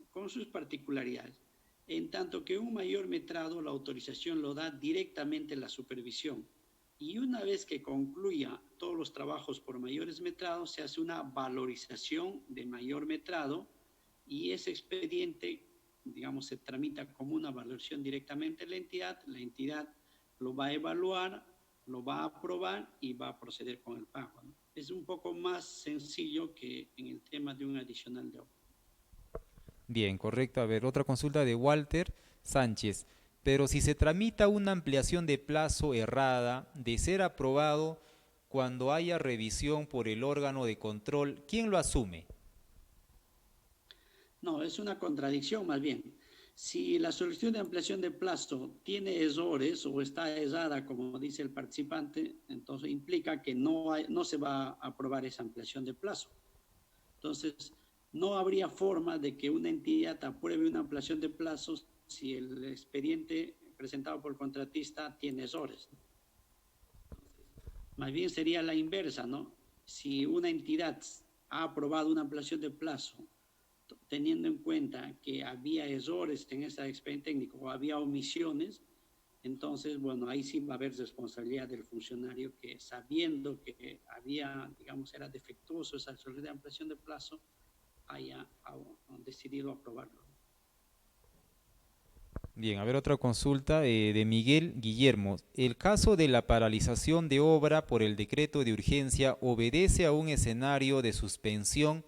con sus particularidades. En tanto que un mayor metrado, la autorización lo da directamente la supervisión. Y una vez que concluya todos los trabajos por mayores metrados, se hace una valorización de mayor metrado y ese expediente, digamos, se tramita como una valoración directamente en la entidad lo va a evaluar, lo va a aprobar y va a proceder con el pago, ¿no? Es un poco más sencillo que en el tema de un adicional de obra. Bien, correcto. A ver, otra consulta de Walter Sánchez. Pero si se tramita una ampliación de plazo errada, de ser aprobado cuando haya revisión por el órgano de control, ¿quién lo asume? No, es una contradicción más bien. Si la solicitud de ampliación de plazo tiene errores o está errada, como dice el participante, entonces implica que no se va a aprobar esa ampliación de plazo. Entonces, no habría forma de que una entidad apruebe una ampliación de plazos si el expediente presentado por el contratista tiene errores. Más bien sería la inversa, ¿no? Si una entidad ha aprobado una ampliación de plazo teniendo en cuenta que había errores en ese expediente técnico o había omisiones, entonces, bueno, ahí sí va a haber responsabilidad del funcionario que sabiendo que había, digamos, era defectuoso esa solicitud de ampliación de plazo, haya decidido aprobarlo. Bien, a ver otra consulta de Miguel Guillermo. ¿El caso de la paralización de obra por el decreto de urgencia obedece a un escenario de suspensión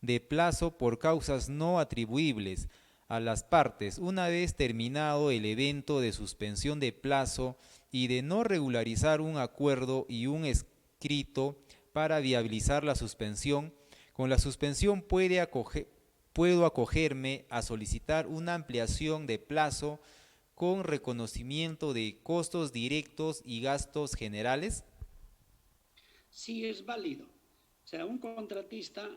de plazo por causas no atribuibles a las partes una vez terminado el evento de suspensión de plazo y de no regularizar un acuerdo y un escrito para viabilizar la suspensión? Con la suspensión puedo acogerme a solicitar una ampliación de plazo con reconocimiento de costos directos y gastos generales. Sí es válido. O sea, un contratista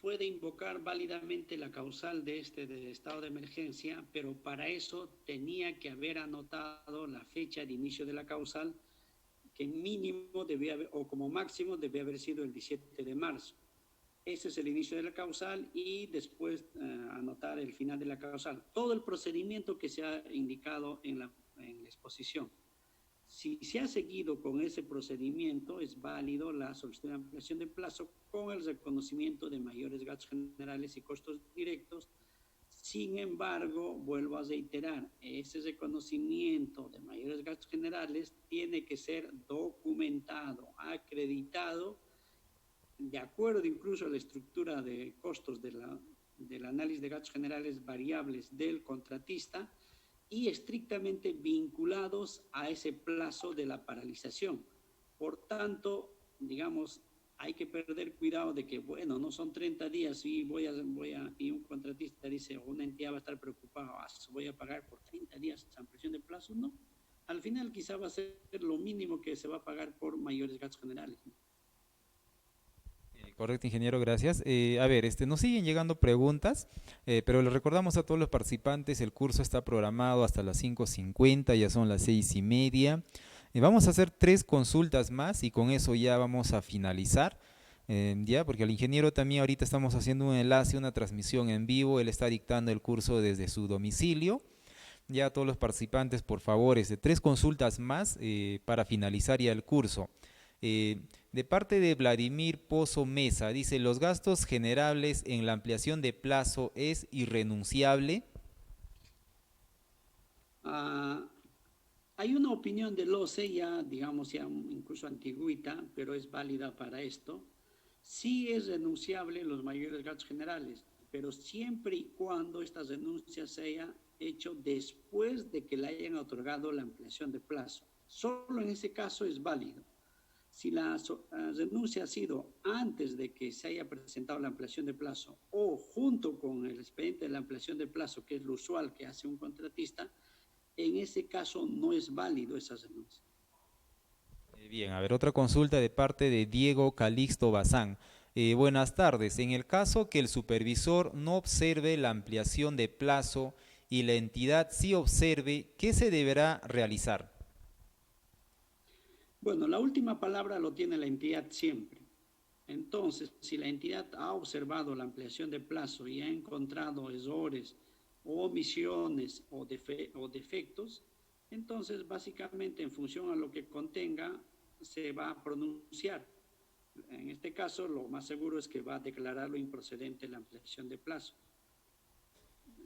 puede invocar válidamente la causal de estado de emergencia, pero para eso tenía que haber anotado la fecha de inicio de la causal, que mínimo debía haber, o como máximo debía haber sido el 17 de marzo. Ese es el inicio de la causal y después anotar el final de la causal. Todo el procedimiento que se ha indicado en la exposición. Si se ha seguido con ese procedimiento, es válido la solicitud de ampliación de plazo con el reconocimiento de mayores gastos generales y costos directos. Sin embargo, vuelvo a reiterar, ese reconocimiento de mayores gastos generales tiene que ser documentado, acreditado, de acuerdo incluso a la estructura de costos del análisis de gastos generales variables del contratista, y estrictamente vinculados a ese plazo de la paralización. Por tanto, digamos, hay que perder cuidado de que, bueno, no son 30 días y y un contratista dice, o una entidad va a estar preocupada, voy a pagar por 30 días esa ampliación de plazo. No, al final quizá va a ser lo mínimo que se va a pagar por mayores gastos generales, ¿no? Correcto, ingeniero, gracias. A ver, nos siguen llegando preguntas, pero les recordamos a todos los participantes, el curso está programado hasta las 5:50, ya son las 6:30. Vamos a hacer 3 consultas más y con eso ya vamos a finalizar, ya, porque el ingeniero también ahorita estamos haciendo un enlace, una transmisión en vivo, él está dictando el curso desde su domicilio. Ya a todos los participantes, por favor, 3 consultas más para finalizar ya el curso. De parte de Vladimir Pozo Mesa, dice, ¿los gastos generables en la ampliación de plazo es irrenunciable? Ah, hay una opinión del OCE ya, digamos, ya incluso antigüita, pero es válida para esto. Sí es renunciable los mayores gastos generales, pero siempre y cuando esta renuncia se haya hecho después de que le hayan otorgado la ampliación de plazo. Solo en ese caso es válido. Si la renuncia ha sido antes de que se haya presentado la ampliación de plazo o junto con el expediente de la ampliación de plazo, que es lo usual que hace un contratista, en ese caso no es válido esa renuncia. Bien, a ver, otra consulta de parte de Diego Calixto Bazán. Buenas tardes. En el caso que el supervisor no observe la ampliación de plazo y la entidad sí observe, ¿qué se deberá realizar? Bueno, la última palabra lo tiene la entidad siempre. Entonces, si la entidad ha observado la ampliación de plazo y ha encontrado errores o omisiones o defectos, entonces básicamente en función a lo que contenga se va a pronunciar. En este caso, lo más seguro es que va a declararlo improcedente la ampliación de plazo.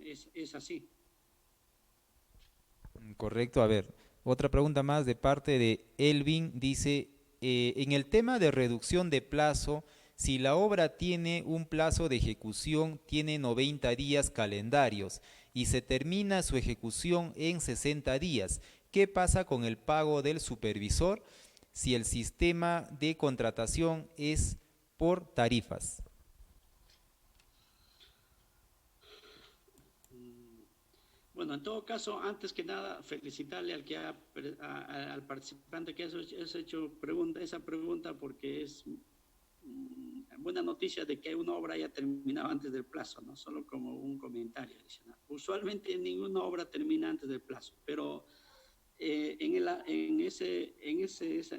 Es así. Correcto, a ver, otra pregunta más de parte de Elvin, dice, en el tema de reducción de plazo, si la obra tiene un plazo de ejecución, tiene 90 días calendarios y se termina su ejecución en 60 días, ¿qué pasa con el pago del supervisor si el sistema de contratación es por tarifas? Bueno, en todo caso, antes que nada, felicitarle al participante que has hecho esa pregunta porque es buena noticia de que una obra haya terminado antes del plazo, no solo como un comentario adicional. Usualmente ninguna obra termina antes del plazo, pero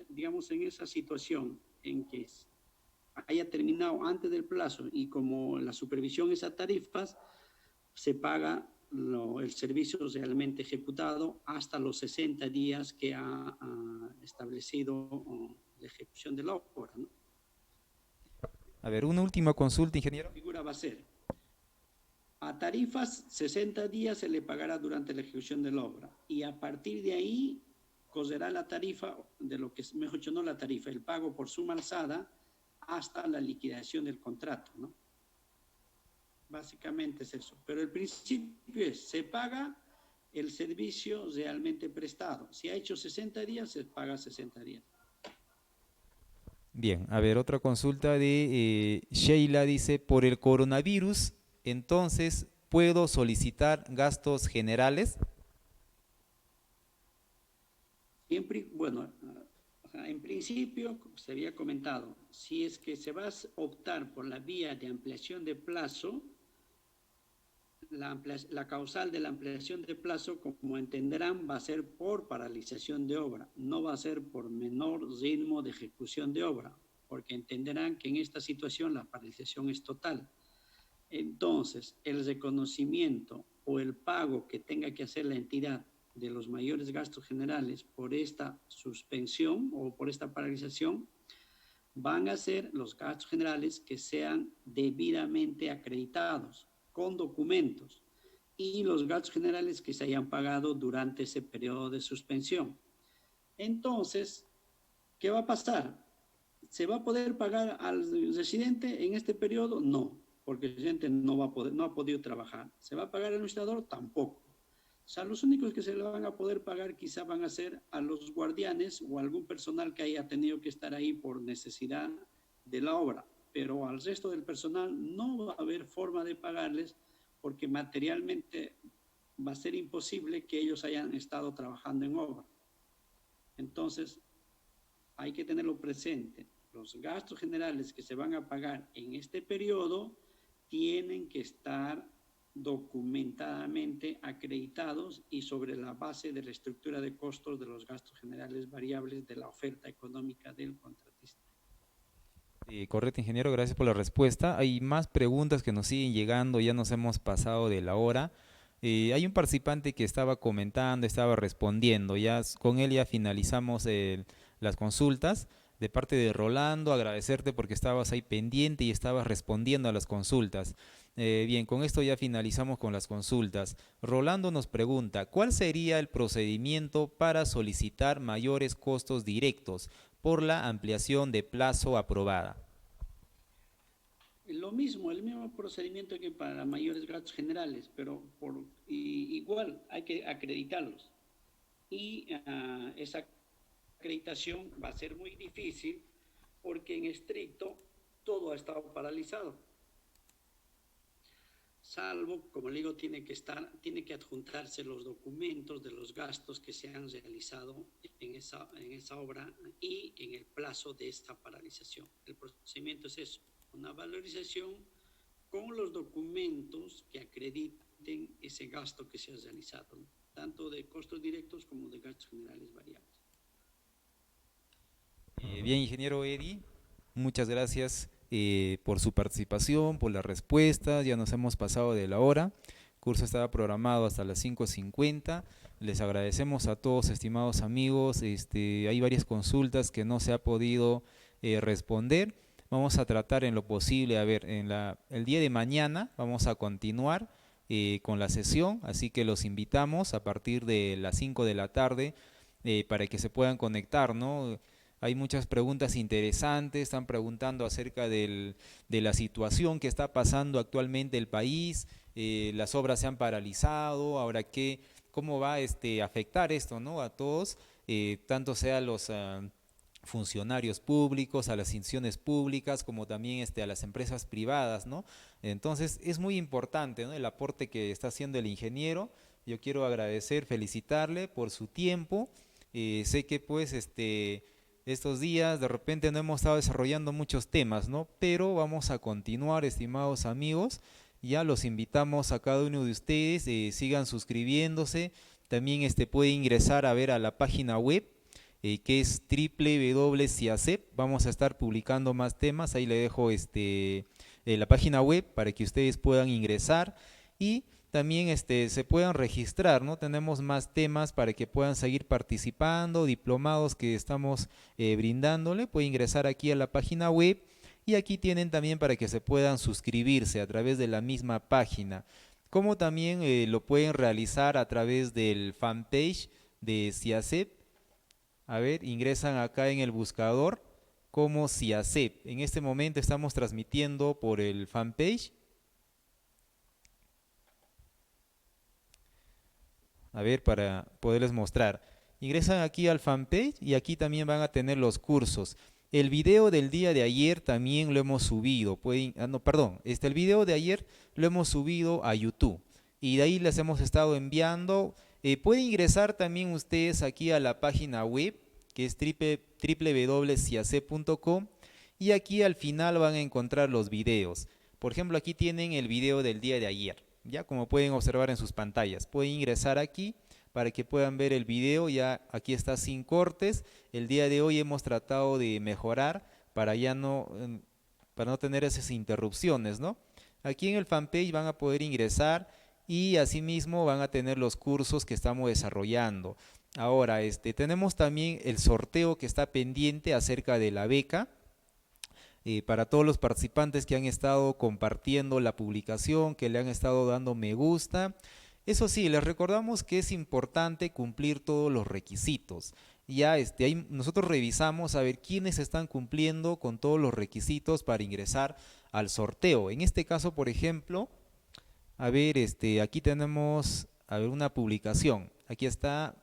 digamos, en esa situación en que haya terminado antes del plazo y como la supervisión es a tarifas, se paga el servicio realmente ejecutado hasta los 60 días que ha establecido la ejecución de la obra, ¿no? A ver, una última consulta, ingeniero. La figura va a ser, a tarifas, 60 días se le pagará durante la ejecución de la obra y a partir de ahí correrá la tarifa, de lo que es, mejor dicho, no la tarifa, el pago por suma alzada hasta la liquidación del contrato, ¿no? Básicamente es eso. Pero el principio es, se paga el servicio realmente prestado. Si ha hecho 60 días, se paga 60 días. Bien, a ver, otra consulta de Sheila dice, por el coronavirus, entonces, ¿puedo solicitar gastos generales? Siempre, bueno, en principio, se había comentado, si es que se va a optar por la vía de ampliación de plazo, la causal de la ampliación de plazo, como entenderán, va a ser por paralización de obra, no va a ser por menor ritmo de ejecución de obra, porque entenderán que en esta situación la paralización es total. Entonces, el reconocimiento o el pago que tenga que hacer la entidad de los mayores gastos generales por esta suspensión o por esta paralización, van a ser los gastos generales que sean debidamente acreditados con documentos y los gastos generales que se hayan pagado durante ese periodo de suspensión. Entonces, ¿qué va a pasar? ¿Se va a poder pagar al residente en este periodo? No, porque el residente no ha podido trabajar. ¿Se va a pagar al administrador? Tampoco. O sea, los únicos que se le van a poder pagar quizá van a ser a los guardianes o algún personal que haya tenido que estar ahí por necesidad de la obra, pero al resto del personal no va a haber forma de pagarles porque materialmente va a ser imposible que ellos hayan estado trabajando en obra. Entonces, hay que tenerlo presente. Los gastos generales que se van a pagar en este periodo tienen que estar documentadamente acreditados y sobre la base de la estructura de costos de los gastos generales variables de la oferta económica del contratista. Correcto, ingeniero, gracias por la respuesta. Hay más preguntas que nos siguen llegando, ya nos hemos pasado de la hora. Hay un participante que estaba comentando, estaba respondiendo, con él ya finalizamos las consultas. De parte de Rolando, agradecerte porque estabas ahí pendiente y estabas respondiendo a las consultas. Bien, con esto ya finalizamos con las consultas. Rolando nos pregunta, ¿cuál sería el procedimiento para solicitar mayores costos directos por la ampliación de plazo aprobada? Lo mismo, el mismo procedimiento que para mayores gastos generales, pero igual hay que acreditarlos. Y esa acreditación va a ser muy difícil porque en estricto todo ha estado paralizado. Salvo, como le digo, tiene que adjuntarse los documentos de los gastos que se han realizado en esa obra y en el plazo de esta paralización. El procedimiento es eso, una valorización con los documentos que acrediten ese gasto que se ha realizado, ¿no? Tanto de costos directos como de gastos generales variables. Bien, ingeniero Eddie, muchas gracias por su participación, por las respuestas. Ya nos hemos pasado de la hora. El curso estaba programado hasta las 5:50. Les agradecemos a todos, estimados amigos. Hay varias consultas que no se ha podido responder. Vamos a tratar en lo posible, el día de mañana vamos a continuar con la sesión, así que los invitamos a partir de las 5 de la tarde para que se puedan conectar, ¿no? Hay muchas preguntas interesantes, están preguntando acerca de la situación que está pasando actualmente el país, las obras se han paralizado, ahora cómo va a afectar esto, ¿no? A todos, tanto sea a los funcionarios públicos, a las instituciones públicas, como también a las empresas privadas, ¿no? Entonces es muy importante, ¿no?, el aporte que está haciendo el ingeniero. Yo quiero agradecer, felicitarle por su tiempo. Sé que pues estos días de repente no hemos estado desarrollando muchos temas, ¿no? Pero vamos a continuar, estimados amigos. Ya los invitamos a cada uno de ustedes, sigan suscribiéndose. También puede ingresar a ver a la página web, que es www.ciacep. Vamos a estar publicando más temas. Ahí le dejo la página web para que ustedes puedan ingresar y también se puedan registrar, ¿no? Tenemos más temas para que puedan seguir participando, diplomados que estamos brindándole. Pueden ingresar aquí a la página web y aquí tienen también para que se puedan suscribirse a través de la misma página, como también lo pueden realizar a través del fanpage de CIACEP. A ver, ingresan acá en el buscador como CIACEP. En este momento estamos transmitiendo por el fanpage. A ver, para poderles mostrar. Ingresan aquí al fanpage y aquí también van a tener los cursos. El video del día de ayer también lo hemos subido. El video de ayer lo hemos subido a YouTube. Y de ahí les hemos estado enviando. Pueden ingresar también ustedes aquí a la página web, que es www.ciacep.com. Y aquí al final van a encontrar los videos. Por ejemplo, aquí tienen el video del día de ayer. Ya, como pueden observar en sus pantallas, pueden ingresar aquí para que puedan ver el video. Ya aquí está sin cortes. El día de hoy hemos tratado de mejorar para no tener esas interrupciones, ¿no? Aquí en el fanpage van a poder ingresar y asimismo van a tener los cursos que estamos desarrollando. Ahora, tenemos también el sorteo que está pendiente acerca de la beca. Para todos los participantes que han estado compartiendo la publicación, que le han estado dando me gusta. Eso sí, les recordamos que es importante cumplir todos los requisitos. Ya ahí nosotros revisamos a ver quiénes están cumpliendo con todos los requisitos para ingresar al sorteo. En este caso, por ejemplo, a ver, aquí tenemos una publicación. Aquí está,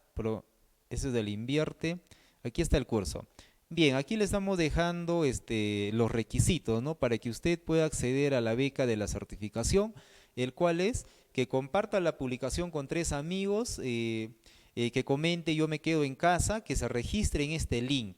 ese es del Invierte. Aquí está el curso. Bien, aquí le estamos dejando los requisitos, ¿no?, para que usted pueda acceder a la beca de la certificación, el cual es que comparta la publicación con 3 amigos, que comente "yo me quedo en casa", que se registre en este link.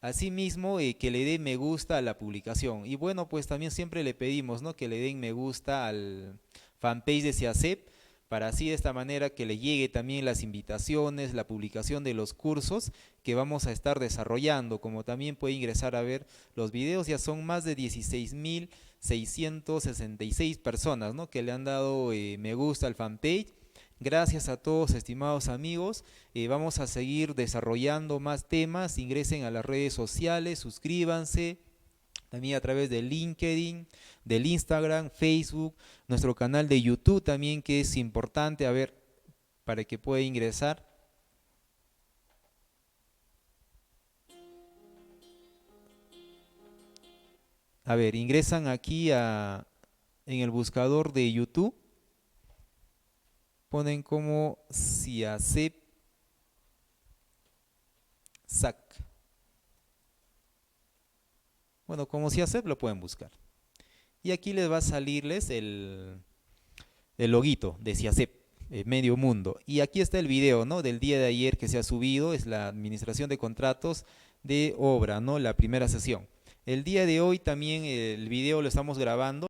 Asimismo, que le dé me gusta a la publicación. Y bueno, pues también siempre le pedimos, ¿no?, que le den me gusta al fanpage de SEACEP, para así de esta manera que le llegue también las invitaciones, la publicación de los cursos que vamos a estar desarrollando. Como también puede ingresar a ver los videos, ya son más de 16.666 personas, ¿no?, que le han dado me gusta al fanpage. Gracias a todos, estimados amigos. Vamos a seguir desarrollando más temas. Ingresen a las redes sociales, suscríbanse. También a través de LinkedIn, del Instagram, Facebook, nuestro canal de YouTube también, que es importante, a ver, para que pueda ingresar. A ver, ingresan aquí en el buscador de YouTube. Ponen como SEACEP SAC. Bueno, como SEACEP lo pueden buscar. Y aquí les va a salirles el loguito de SEACEP, Medio Mundo. Y aquí está el video, ¿no?, del día de ayer que se ha subido. Es la administración de contratos de obra, ¿no?, la primera sesión. El día de hoy también el video lo estamos grabando.